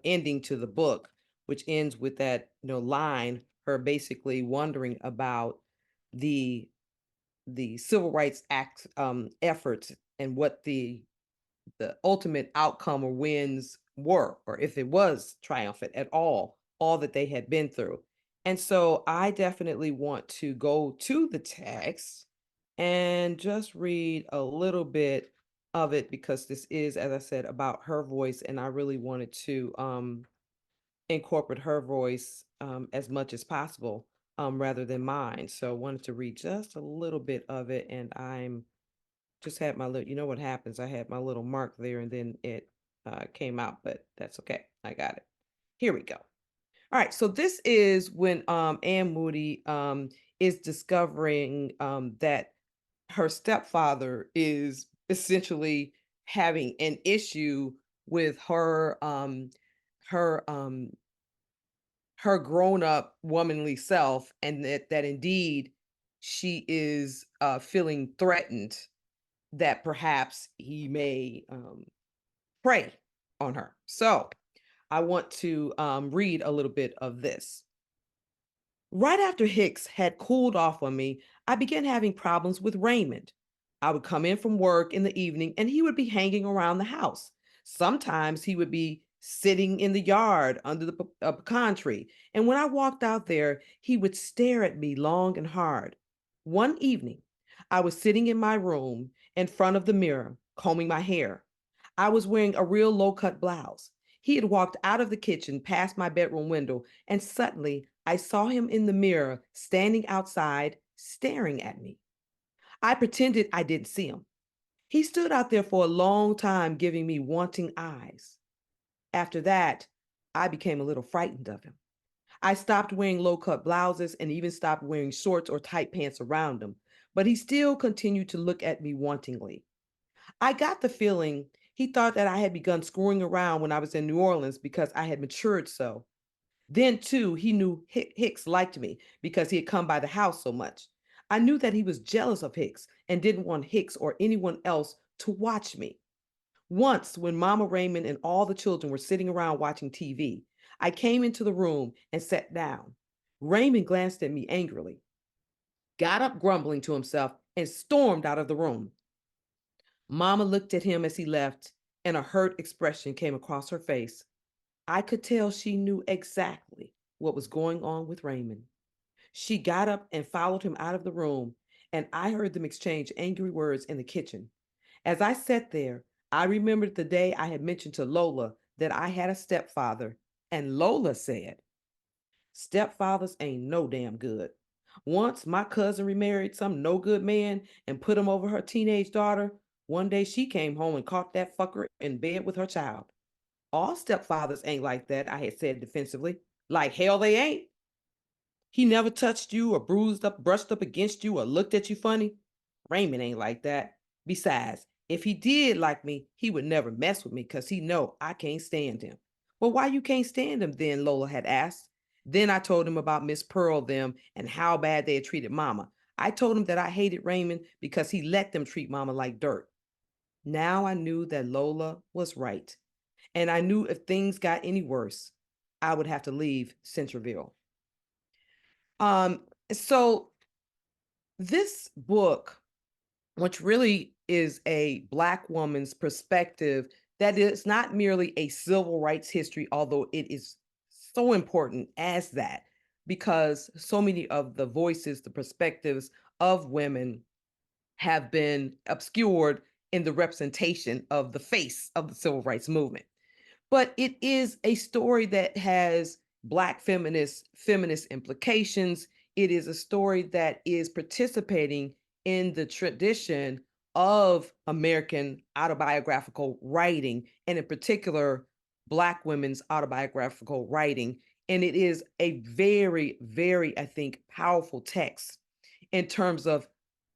ending to the book, which ends with that, line, her basically wondering about the Civil Rights Act efforts and what the ultimate outcome or wins were, or if it was triumphant at all that they had been through. And so I definitely want to go to the text and just read a little bit of it, because this is, as I said, about her voice, and I really wanted to incorporate her voice as much as possible rather than mine. So I wanted to read just a little bit of it, and I'm just had my little, what happens, I had my little mark there and then it came out, but that's okay. I got it. Here we go. All right, so this is when Ann Moody is discovering that her stepfather is essentially having an issue with her grown-up womanly self, and that indeed she is feeling threatened that perhaps he may prey on her. So I want to read a little bit of this. Right after Hicks had cooled off on me, I began having problems with Raymond. I would come in from work in the evening and he would be hanging around the house. Sometimes he would be sitting in the yard under the pecan tree. And when I walked out there, he would stare at me long and hard. One evening, I was sitting in my room in front of the mirror, combing my hair. I was wearing a real low-cut blouse. He had walked out of the kitchen past my bedroom window, and suddenly I saw him in the mirror, standing outside, staring at me. I pretended I didn't see him. He stood out there for a long time, giving me wanting eyes. After that, I became a little frightened of him. I stopped wearing low-cut blouses and even stopped wearing shorts or tight pants around him, but he still continued to look at me wantingly. I got the feeling he thought that I had begun screwing around when I was in New Orleans because I had matured so. Then, too, he knew Hicks liked me because he had come by the house so much. I knew that he was jealous of Hicks and didn't want Hicks or anyone else to watch me. Once, when Mama Raymond and all the children were sitting around watching TV, I came into the room and sat down. Raymond glanced at me angrily, got up grumbling to himself, and stormed out of the room. Mama looked at him as he left, and a hurt expression came across her face. I could tell she knew exactly what was going on with Raymond. She got up and followed him out of the room, and I heard them exchange angry words in the kitchen. As I sat there, I remembered the day I had mentioned to Lola that I had a stepfather, and Lola said, "Stepfathers ain't no damn good. Once my cousin remarried some no good man and put him over her teenage daughter. One day she came home and caught that fucker in bed with her child." "All stepfathers ain't like that," I had said defensively. "Like hell they ain't. He never touched you or brushed up against you or looked at you funny. Raymond ain't like that. Besides, if he did like me, he would never mess with me because he know I can't stand him." "Well, why you can't stand him then?" Lola had asked. Then I told him about Miss Pearl them and how bad they had treated Mama. I told him that I hated Raymond because he let them treat Mama like dirt. Now I knew that Lola was right. And I knew if things got any worse, I would have to leave Centerville. So this book, which really is a Black woman's perspective, that is not merely a civil rights history, although it is so important as that, because so many of the voices, the perspectives of women have been obscured in the representation of the face of the civil rights movement. But it is a story that has Black feminist implications. It is a story that is participating in the tradition of American autobiographical writing, and in particular, Black women's autobiographical writing. And it is a very, very, I think, powerful text in terms of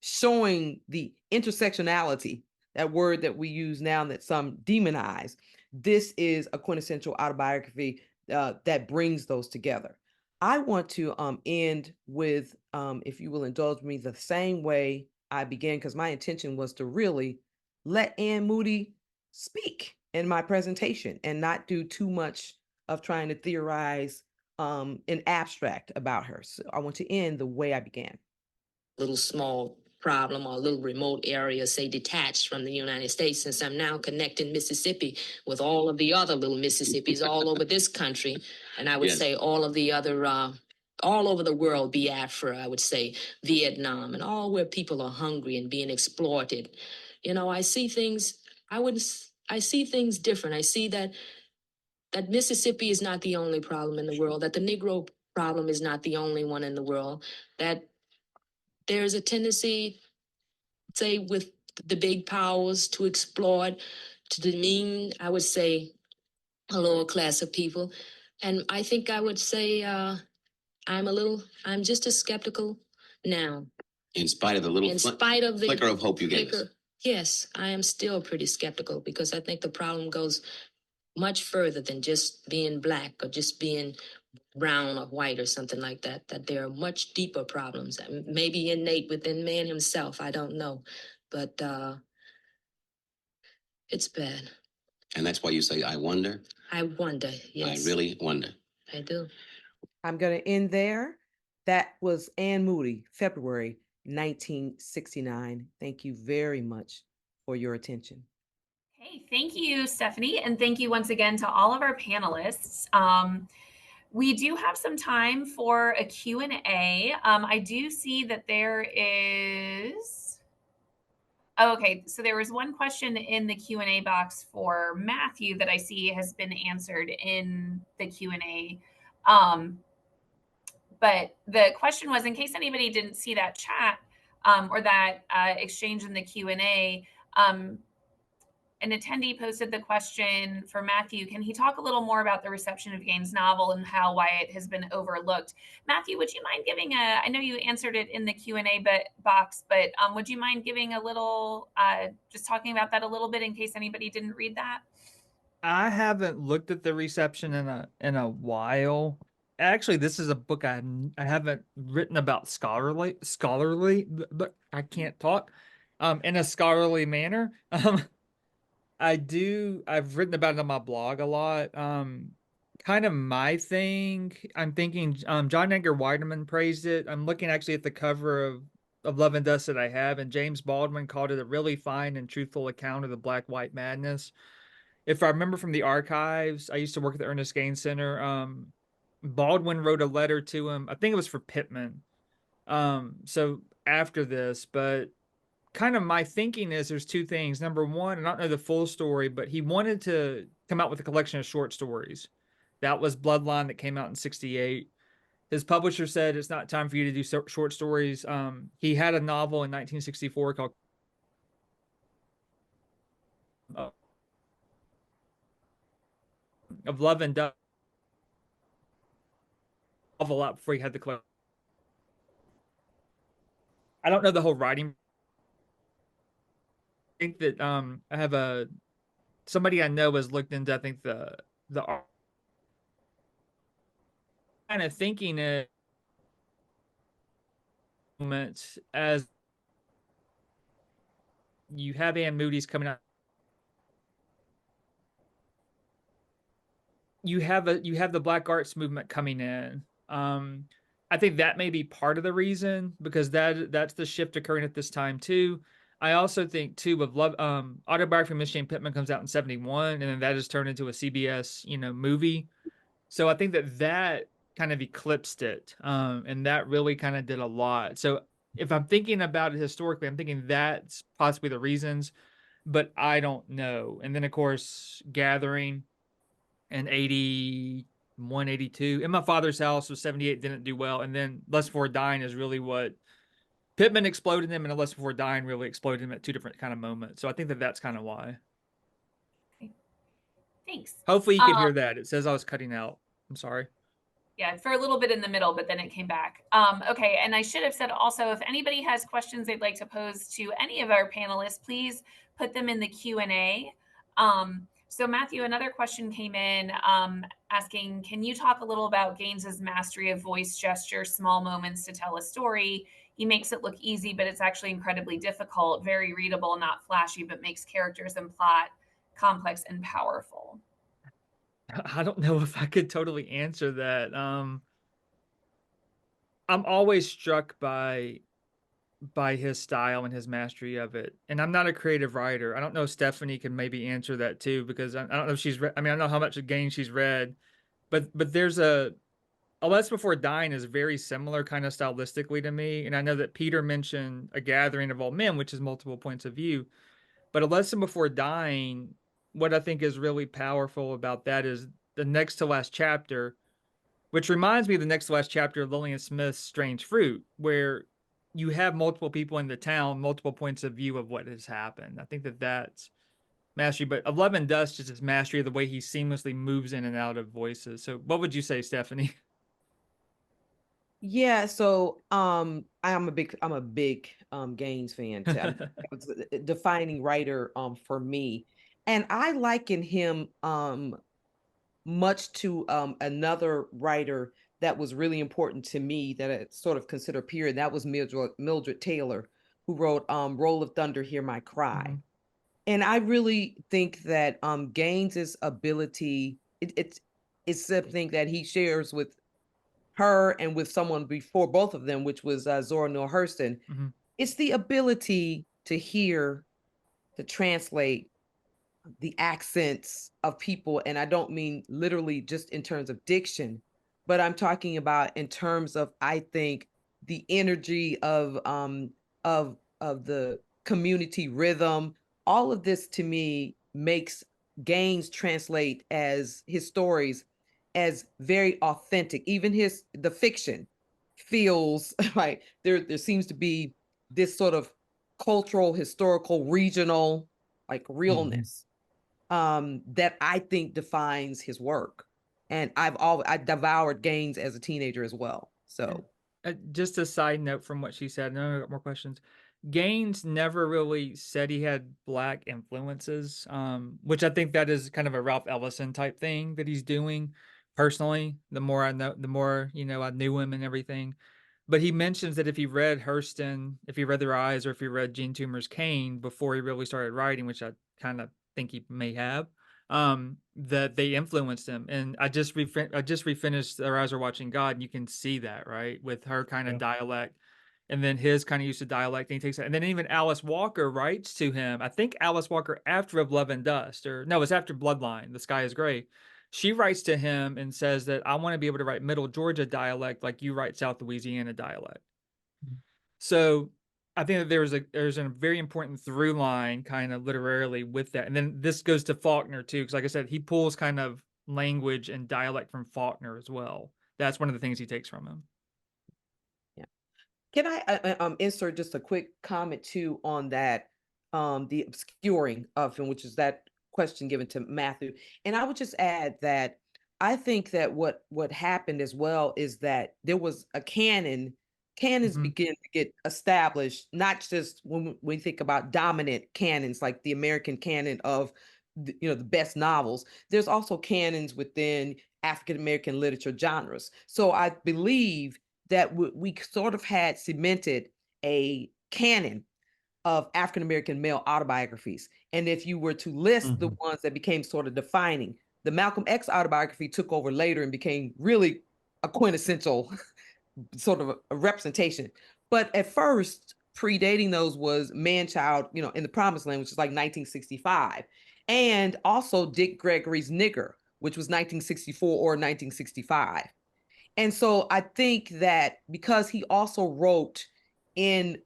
showing the intersectionality, that word that we use now that some demonize. This is a quintessential autobiography that brings those together. I want to end with, if you will indulge me, the same way I began, because my intention was to really let Ann Moody speak in my presentation and not do too much of trying to theorize in abstract about her. So I want to end the way I began. Little small problem or a little remote area, say detached from the United States, since I'm now connecting Mississippi with all of the other little Mississippis all over this country. And I would say all of the other, all over the world, Biafra, I would say Vietnam, and all where people are hungry and being exploited. You know, I see things, I see things different. I see that Mississippi is not the only problem in the world, that the Negro problem is not the only one in the world, that there's a tendency, say, with the big powers to exploit, to demean, I would say, a lower class of people. And I think I would say I'm just as skeptical now. In spite of the little flicker of hope you gave us. Yes, I am still pretty skeptical, because I think the problem goes much further than just being Black or just being brown or white or something like that, that there are much deeper problems, maybe innate within man himself, I don't know, but it's bad. And that's why you say, I wonder. I wonder, yes. I really wonder. I do. I'm going to end there. That was Ann Moody, February 1969. Thank you very much for your attention. Hey, thank you, Stephanie. And thank you once again to all of our panelists. We do have some time for a Q&A. I do see that there is... Oh, okay, so there was one question in the Q&A box for Matthew that I see has been answered in the Q&A. But the question was, in case anybody didn't see that chat or that exchange in the Q&A, an attendee posted the question for Matthew, can he talk a little more about the reception of Gaines' novel and how Wyatt has been overlooked? Matthew, would you mind giving I know you answered it in the Q&A box, but would you mind giving a little, just talking about that a little bit in case anybody didn't read that? I haven't looked at the reception in a while. Actually, this is a book I haven't written about scholarly, but I can't talk in a scholarly manner. I've written about it on my blog a lot. Kind of my thing. I'm thinking John Edgar Weideman praised it. I'm looking actually at the cover of Love and Dust that I have, and James Baldwin called it a really fine and truthful account of the Black-White madness. If I remember from the archives, I used to work at the Ernest Gaines Center. Baldwin wrote a letter to him. I think it was for Pittman. So after this, but kind of my thinking is there's two things. Number one, I don't know the full story, but he wanted to come out with a collection of short stories. That was Bloodline that came out in 1968. His publisher said it's not time for you to do short stories. He had a novel in 1964 called of Love and Dust a lot before he had the collection. I don't know the whole writing. I think that I have somebody I know has looked into, I think the kind of thinking it moments as you have Ann Moody's coming out. You have the Black Arts movement coming in. I think that may be part of the reason, because that's the shift occurring at this time too. I also think too of Love, Autobiography of Miss Jane Pittman comes out in 1971, and then that is turned into a CBS, movie. So I think that kind of eclipsed it, and that really kind of did a lot. So if I'm thinking about it historically, I'm thinking that's possibly the reasons, but I don't know. And then of course, Gathering in 81, 82. In My Father's House was 78, didn't do well. And then Lust Before Dying is really what Pittman exploded him, and Lust Before Dying really exploded him at two different kind of moments. So I think that's kind of why. Okay. Thanks. Hopefully you could hear that. It says I was cutting out. I'm sorry. Yeah, for a little bit in the middle, but then it came back. Okay, and I should have said also, if anybody has questions they'd like to pose to any of our panelists, please put them in the Q&A. So Matthew, another question came in asking, can you talk a little about Gaines's mastery of voice, gesture, small moments to tell a story? He makes it look easy, but it's actually incredibly difficult, very readable, not flashy, but makes characters and plot complex and powerful. I don't know if I could totally answer that. I'm always struck by his style and his mastery of it. And I'm not a creative writer. I don't know if Stephanie can maybe answer that too, because I don't know if she's read, I don't know how much of Gaines she's read, but there's A Lust Before Dying is very similar kind of stylistically to me. And I know that Peter mentioned A Gathering of All Men, which is multiple points of view, but A Lesson Before Dying, what I think is really powerful about that is the next to last chapter, which reminds me of the next to last chapter of Lillian Smith's Strange Fruit, where you have multiple people in the town, multiple points of view of what has happened. I think that's mastery, but of Love and Dust is his mastery of the way he seamlessly moves in and out of voices. So what would you say, Stephanie? Yeah, so I'm a big Gaines fan. That was a defining writer for me. And I liken him much to another writer that was really important to me that I sort of consider peer, and that was Mildred Taylor, who wrote Roll of Thunder, Hear My Cry. And I really think that Gaines's ability, it's something that he shares with her and with someone before both of them, which was Zora Neale Hurston. Mhm. It's the ability to hear, to translate the accents of people. And I don't mean literally just in terms of diction, but I'm talking about in terms of, I think, the energy of the community rhythm. All of this to me makes Gaines translate as his stories as very authentic. Even the fiction feels like there seems to be this sort of cultural, historical, regional like realness that I think defines his work. And I devoured Gaines as a teenager as well. So Just a side note from what she said, and I got more questions. Gaines never really said he had Black influences, which I think that is kind of a Ralph Ellison type thing that he's doing personally. The more I know, the more, I knew him and everything. But he mentions that if he read Hurston, if he read Their Eyes, or if he read Gene Toomer's Cane before he really started writing, which I kind of think he may have, that they influenced him. And I just refinished Their Eyes Are Watching God, and you can see that, right, with her kind of dialect, and then his kind of use of dialect, and he takes that. And then even Alice Walker writes to him. I think Alice Walker after Of Love and Dust, or no, it's after Bloodline, The Sky Is Gray. She writes to him and says that I want to be able to write Middle Georgia dialect like you write South Louisiana dialect. So I think that there's a very important through line kind of literarily with that. And then this goes to Faulkner too, because like I said, he pulls kind of language and dialect from Faulkner as well. That's one of the things he takes from him. Yeah. Can I insert just a quick comment too on that, the obscuring of him, which is that question given to Matthew. And I would just add that I think that what happened as well is that there was a canon. Canons begin to get established, not just when we think about dominant canons like the American canon of the best novels. There's also canons within African American literature genres. So I believe that we sort of had cemented a canon of African American male autobiographies. And if you were to list the ones that became sort of defining, the Malcolm X autobiography took over later and became really a quintessential sort of a representation. But at first, predating those was Man Child, in the Promised Land, which is like 1965. And also Dick Gregory's Nigger, which was 1964 or 1965. And so I think that because he also wrote in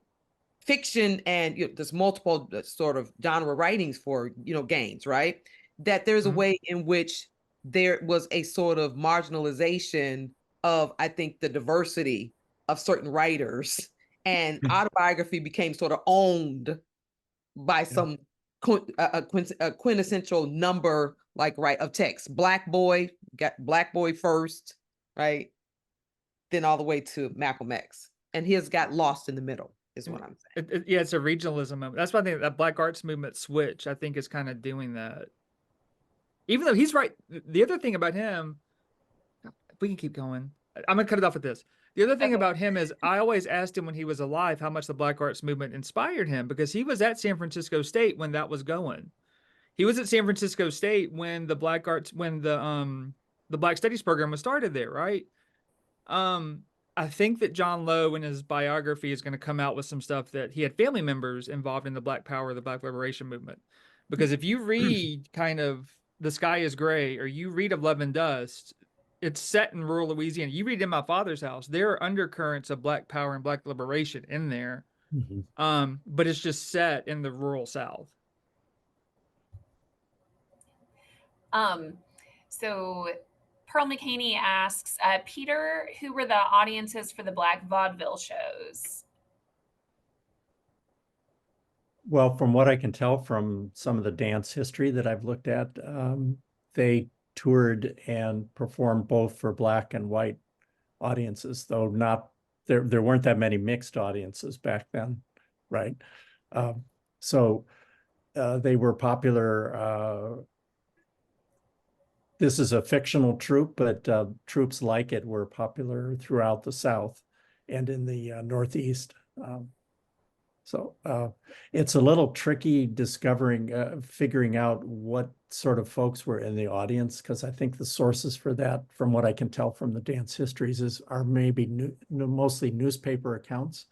fiction and there's multiple sort of genre writings for, Gaines, right? That there's a way in which there was a sort of marginalization of, I think, the diversity of certain writers, and autobiography became sort of owned by some quintessential number, like, right, of text. Black Boy, got Black Boy first, right? Then all the way to Malcolm X. And his got lost in the middle, is what I'm saying. Yeah, it's a regionalism moment. That's why I think that Black Arts Movement switch, I think, is kind of doing that. Even though he's right. The other thing about him, we can keep going. I'm going to cut it off with this. The other thing about him is I always asked him when he was alive how much the Black Arts Movement inspired him, because he was at San Francisco State when that was going. He was at San Francisco State when the Black Studies program was started there, right? I think that John Lowe in his biography is going to come out with some stuff that he had family members involved in the Black Power, the Black Liberation Movement. Because if you read kind of The Sky Is Gray, or you read Of Love and Dust, it's set in rural Louisiana. You read In My Father's House, there are undercurrents of Black Power and Black Liberation in there. But it's just set in the rural South. So Pearl McCaney asks, Peter, who were the audiences for the Black vaudeville shows? Well, from what I can tell from some of the dance history that I've looked at, they toured and performed both for Black and white audiences, though not there weren't that many mixed audiences back then, right? So they were popular. This is a fictional troupe, but troupes like it were popular throughout the South and in the Northeast. So it's a little tricky figuring out what sort of folks were in the audience, because I think the sources for that, from what I can tell from the dance histories, are maybe mostly newspaper accounts.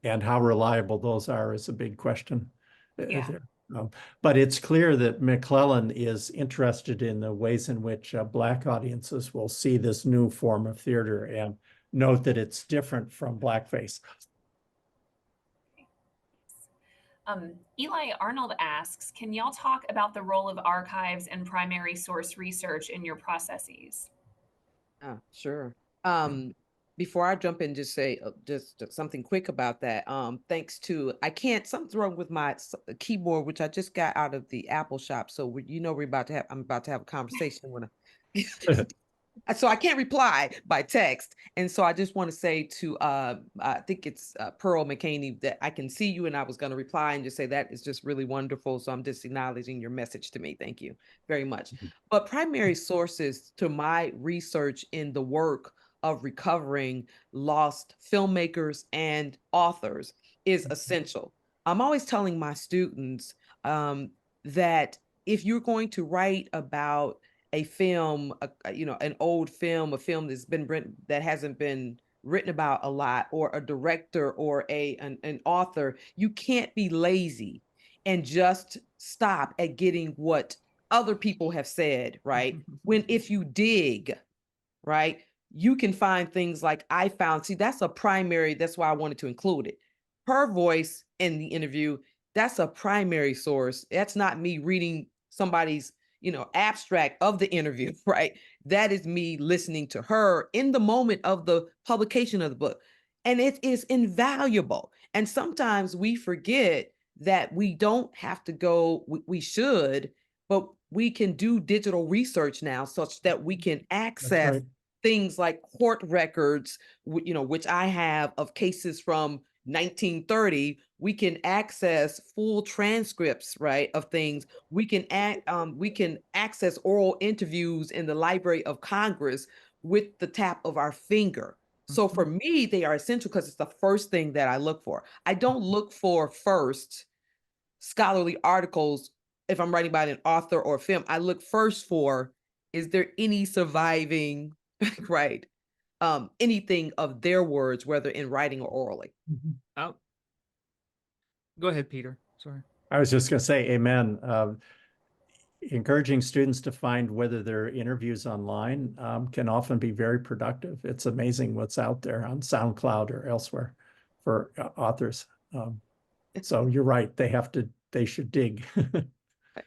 And how reliable those are is a big question. Yeah. There. But it's clear that McClellan is interested in the ways in which Black audiences will see this new form of theater and note that it's different from blackface. Eli Arnold asks, can y'all talk about the role of archives and primary source research in your processes? Sure. Before I jump in, just say just something quick about that. Thanks to, something's wrong with my keyboard, which I just got out of the Apple shop. So I'm about to have a conversation when so I can't reply by text. And so I just want to say to, I think it's Pearl McCaney, that I can see you, and I was going to reply and just say that is just really wonderful. So I'm just acknowledging your message to me. Thank you very much. But primary sources to my research in the work of recovering lost filmmakers and authors is essential. I'm always telling my students that if you're going to write about a film, an old film, a film that's been written that hasn't been written about a lot, or a director or an author, you can't be lazy and just stop at getting what other people have said, right? When if you dig, right, you can find things like I found. See, that's a primary. That's why I wanted to include it. Her voice in the interview, that's a primary source. That's not me reading somebody's abstract of the interview, right? That is me listening to her in the moment of the publication of the book. And it is invaluable. And sometimes we forget that we don't have to go, we should, but we can do digital research now such that we can access things like court records, which I have of cases from 1930. We can access full transcripts, right, of things. We can access oral interviews in the Library of Congress with the tap of our finger. So for me, they are essential because it's the first thing that I look for. I don't look for first scholarly articles if I'm writing about an author or a film. I look first for, is there any surviving, right, anything of their words, whether in writing or orally. Oh. Go ahead, Peter. Sorry. I was just going to say, amen. Encouraging students to find whether their interviews online can often be very productive. It's amazing what's out there on SoundCloud or elsewhere for authors. So you're right. They should dig.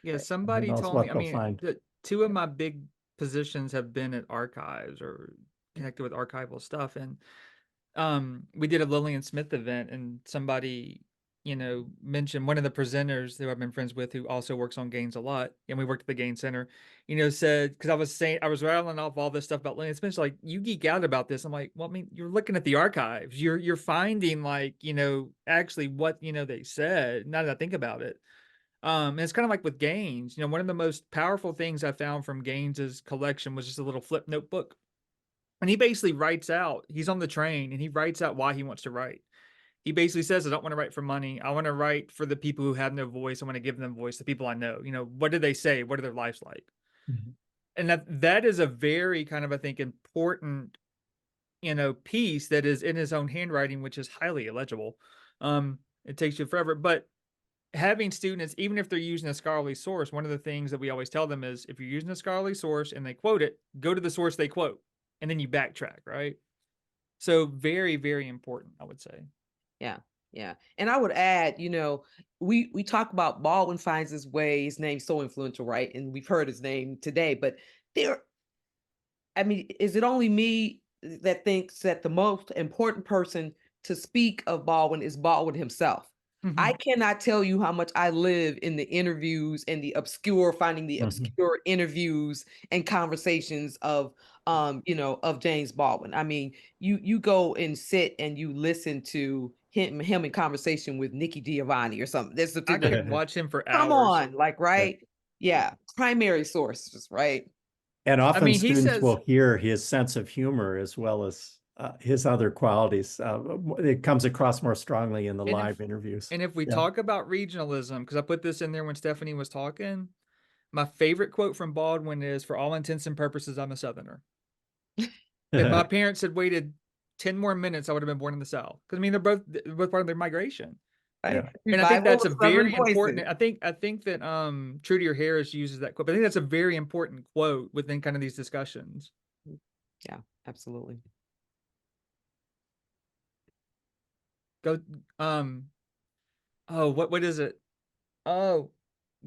Yeah, somebody told me, I mean, two of my big positions have been at archives or connected with archival stuff. And we did a Lillian Smith event, and somebody, mentioned one of the presenters who I've been friends with, who also works on Gaines a lot, and we worked at the Gaines Center, said, because I was rattling off all this stuff about Lillian Smith, like, you geek out about this. I'm like, well, I mean, you're looking at the archives, you're finding, like, actually what, they said, now that I think about it. And it's kind of like with Gaines, one of the most powerful things I found from Gaines's collection was just a little flip notebook. And he basically writes out, he's on the train and he writes out why he wants to write. He basically says, I don't want to write for money. I want to write for the people who have no voice. I want to give them voice, the people I know. What do they say? What are their lives like? Mm-hmm. And that is a very kind of, I think, important, piece that is in his own handwriting, which is highly illegible. It takes you forever. But having students, even if they're using a scholarly source, one of the things that we always tell them is, if you're using a scholarly source and they quote it, go to the source they quote, and then you backtrack, right? So very, very important, I would say. Yeah. Yeah. And I would add, we talk about Baldwin finds his way, his name's so influential, right? And we've heard his name today, but is it only me that thinks that the most important person to speak of Baldwin is Baldwin himself? Mm-hmm. I cannot tell you how much I live in the interviews and finding the obscure interviews and conversations of James Baldwin. I mean, you go and sit and you listen to him in conversation with Nikki Giovanni or something. There's the thing. I can watch him for hours. Come on, like, right? Yeah. Primary sources, right? And often students will hear his sense of humor as well as his other qualities. It comes across more strongly in the And if- live interviews. And if we Yeah. talk about regionalism, because I put this in there when Stephanie was talking, my favorite quote from Baldwin is, "For all intents and purposes, I'm a Southerner." If my parents had waited 10 more minutes, I would have been born in the South. Because I mean, they're both part of their migration. Yeah. And I think Revival that's a of Southern very voices. important. I think that Trudy Harris uses that quote. But I think that's a very important quote within kind of these discussions. Yeah, absolutely. Go oh, what is it? Oh,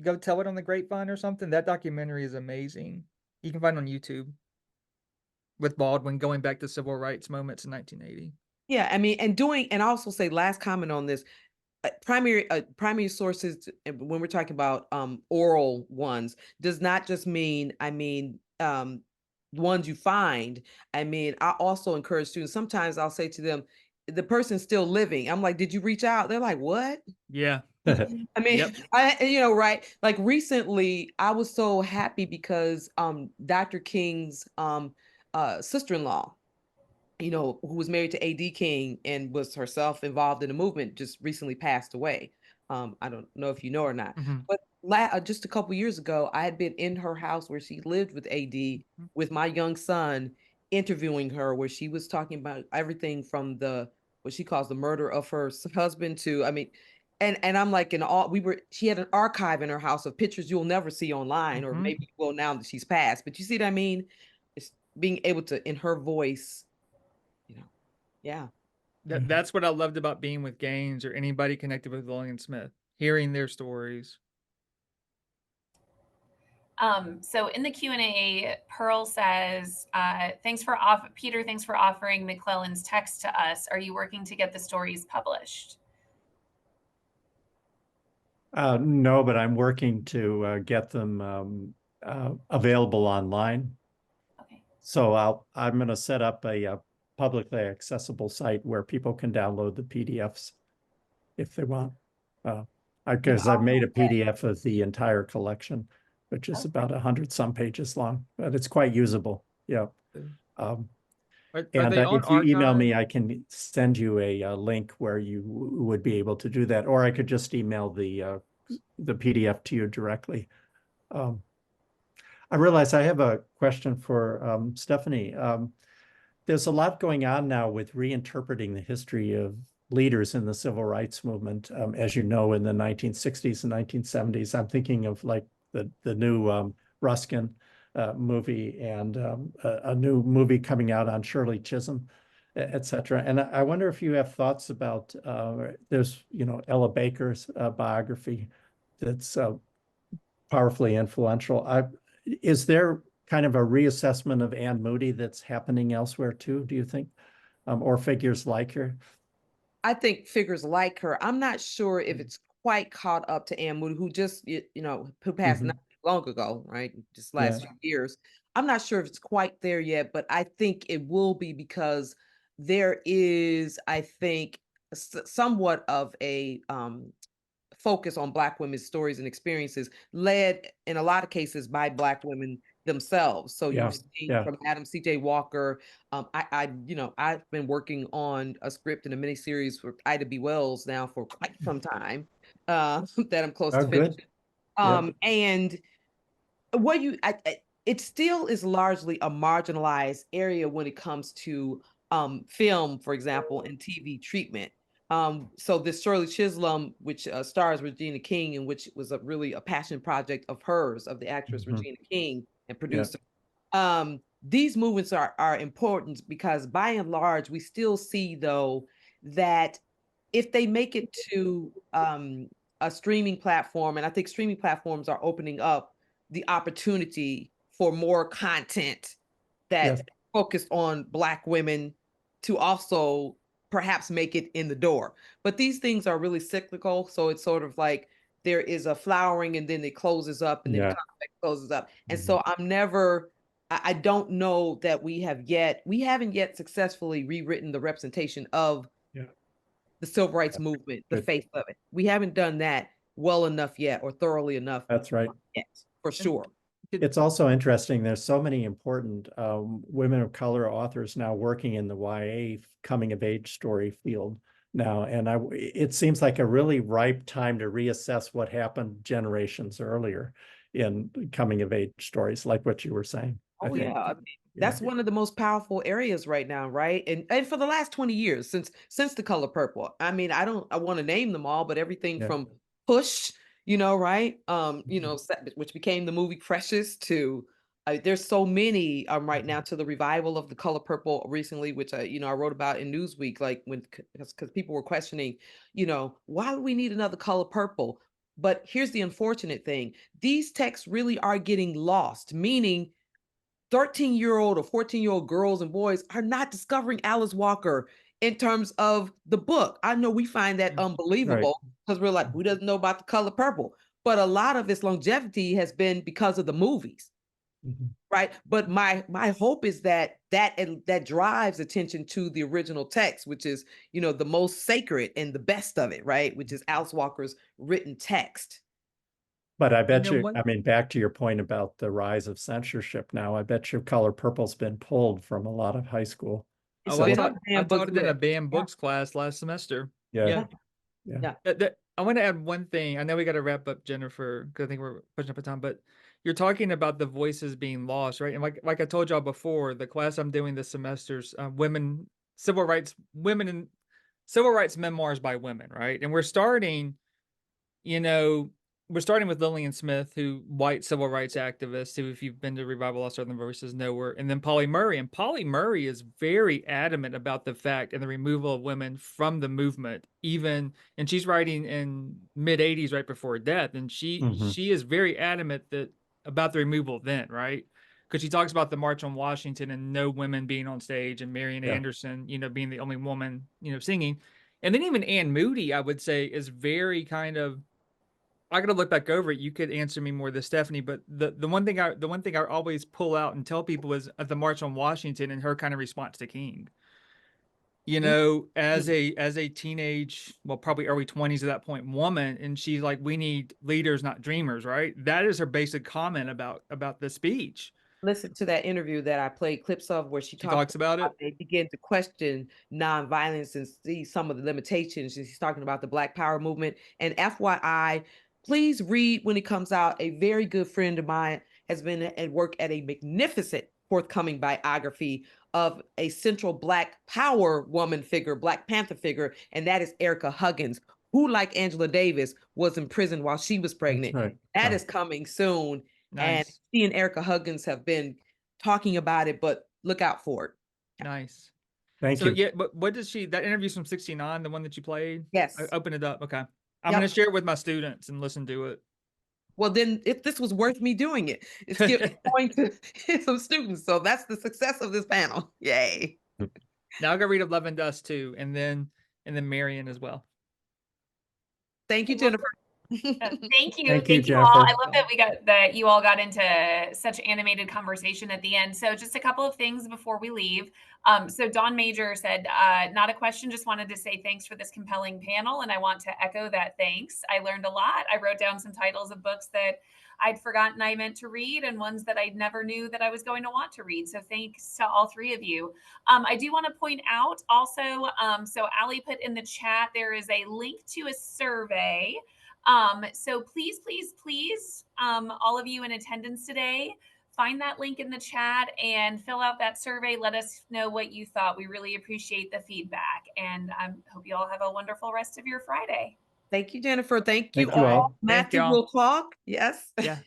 Go Tell It on the Grapevine or something. That documentary is amazing. You can find it on YouTube with Baldwin going back to civil rights moments in 1980. Yeah, I mean, and I also say last comment on this, primary sources when we're talking about oral ones does not just mean, ones you find. I mean, I also encourage students, sometimes I'll say to them, the person's still living. I'm like, did you reach out? They're like, what? Yeah. I mean, Yep. right. Like recently, I was so happy because Dr. King's sister-in-law, who was married to A.D. King and was herself involved in the movement, just recently passed away. I don't know if you know or not, Mhm. but just a couple years ago, I had been in her house where she lived with A.D. with my young son, interviewing her, where she was talking about everything from what she calls the murder of her husband to, I mean, and I'm like, she had an archive in her house of pictures you'll never see online, or Mhm. maybe you will now that she's passed. But you see what I mean? It's being able to, in her voice, yeah. That's what I loved about being with Gaines or anybody connected with Lillian Smith, hearing their stories. So in the Q&A, Pearl says, Peter, thanks for offering McClellan's text to us. Are you working to get the stories published? No, but I'm working to get them available online. Okay. So I'm going to set up a publicly accessible site where people can download the PDFs if they want. Because I've made a PDF of the entire collection, which is about 100 some pages long, but it's quite usable. Yeah. Are And they on if you email archive? me, I can send you a link where you would be able to do that, or I could just email the PDF to you directly. I realize I have a question for Stephanie. There's a lot going on now with reinterpreting the history of leaders in the civil rights movement. As you know, in the 1960s and 1970s, I'm thinking of like the new Ruskin movie and a new movie coming out on Shirley Chisholm, et cetera. And I wonder if you have thoughts about, there's, Ella Baker's biography that's powerfully influential. Is there kind of a reassessment of Anne Moody that's happening elsewhere too, do you think? Or figures like her? I think figures like her. I'm not sure if it's quite caught up to Anne Moody, who just, who passed not long ago, right? Just last few years. I'm not sure if it's quite there yet, but I think it will be, because there is, I think, somewhat of a focus on Black women's stories and experiences, led in a lot of cases by Black women themselves. So you've seen from Adam C.J. Walker. I've been working on a script in a miniseries for Ida B. Wells now for quite some time, that I'm close to finishing. And it still is largely a marginalized area when it comes to film, for example, and TV treatment. So this Shirley Chisholm, which stars Regina King, and which was really a passion project of hers, of the actress Regina King and producer. These movements are important because by and large, we still see, though, that if they make it to a streaming platform, and I think streaming platforms are opening up the opportunity for more content that focused on Black women to also perhaps make it in the door. But these things are really cyclical. So it's sort of like there is a flowering and then it closes up and then it closes up. And so I don't know that we haven't yet successfully rewritten the representation of the civil rights movement, the face of it. We haven't done that well enough yet, or thoroughly enough. That's right. Yet, for sure. It's also interesting. There's so many important women of color authors now working in the YA coming of age story field now. And it seems like a really ripe time to reassess what happened generations earlier in coming of age stories, like what you were saying. Oh yeah, I mean, Yeah. that's one of the most powerful areas right now, right? And for the last 20 years, since The Color Purple. I mean, I want to name them all, but everything Yeah. from Push, right? Which became the movie Precious, to there's so many right now, to the revival of The Color Purple recently, which I wrote about in Newsweek, like because people were questioning, why do we need another Color Purple? But here's the unfortunate thing: these texts really are getting lost, meaning 13-year-old or 14-year-old girls and boys are not discovering Alice Walker in terms of the book. I know we find that unbelievable because we're like, who doesn't know about The Color Purple? But a lot of its longevity has been because of the movies, right? But my hope is that drives attention to the original text, which is, the most sacred and the best of it, right? Which is Alice Walker's written text. But I bet know what? I mean, back to your point about the rise of censorship now, I bet you Color Purple's been pulled from a lot of high school. Oh, I taught it in a banned books class last semester. Yeah. I want to add one thing. I know we got to wrap up, Jennifer, because I think we're pushing up on time, but you're talking about the voices being lost, right? And like I told y'all before, the class I'm doing this semester's civil rights memoirs by women, right? And we're starting with Lillian Smith, who white civil rights activist, who, if you've been to Revival Lost Southern Voices, know her, and then Polly Murray. And Polly Murray is very adamant about the fact and the removal of women from the movement, and she's writing in mid-'80s, right before her death, and she is very adamant about the removal then, right? Because she talks about the March on Washington and no women being on stage, and Marion Anderson, being the only woman, singing. And then even Anne Moody, I would say, is very kind of, I gotta look back over it. You could answer me more than Stephanie, but the one thing I always pull out and tell people is at the March on Washington and her kind of response to King. As a teenage, well, probably early 20s at that point, woman, and she's like, "We need leaders, not dreamers," right? That is her basic comment about the speech. Listen to that interview that I played clips of where she talks about it. They begin to question nonviolence and see some of the limitations. She's talking about the Black Power movement. And FYI, please read when it comes out. A very good friend of mine has been at work at a magnificent forthcoming biography of a central Black Power woman figure, Black Panther figure, and that is Erica Huggins, who, like Angela Davis, was in prison while she was pregnant. That is coming soon. Nice. And she and Erica Huggins have been talking about it, but look out for it. Nice. Thank you. Yeah, but what does that interview's from 69, the one that you played? Yes. Open it up. Okay. I'm going to share it with my students and listen to it. Well, then if this was worth me doing it, it's going to some students. So that's the success of this panel. Yay. Now I'll go read Of Love and Dust too, and then Marion as well. Thank you, Jennifer. Thank you all. I love that you all got into such animated conversation at the end. So just a couple of things before we leave. So Dawn Major said, not a question, just wanted to say thanks for this compelling panel. And I want to echo that thanks. I learned a lot. I wrote down some titles of books that I'd forgotten I meant to read and ones that I never knew that I was going to want to read. So thanks to all three of you. I do want to point out also, so Allie put in the chat, there is a link to a survey. So please, all of you in attendance today, find that link in the chat and fill out that survey. Let us know what you thought. We really appreciate the feedback, and I hope you all have a wonderful rest of your Friday. Thank you, Jennifer. Thank you all. Matthew will talk. Yes. Yeah.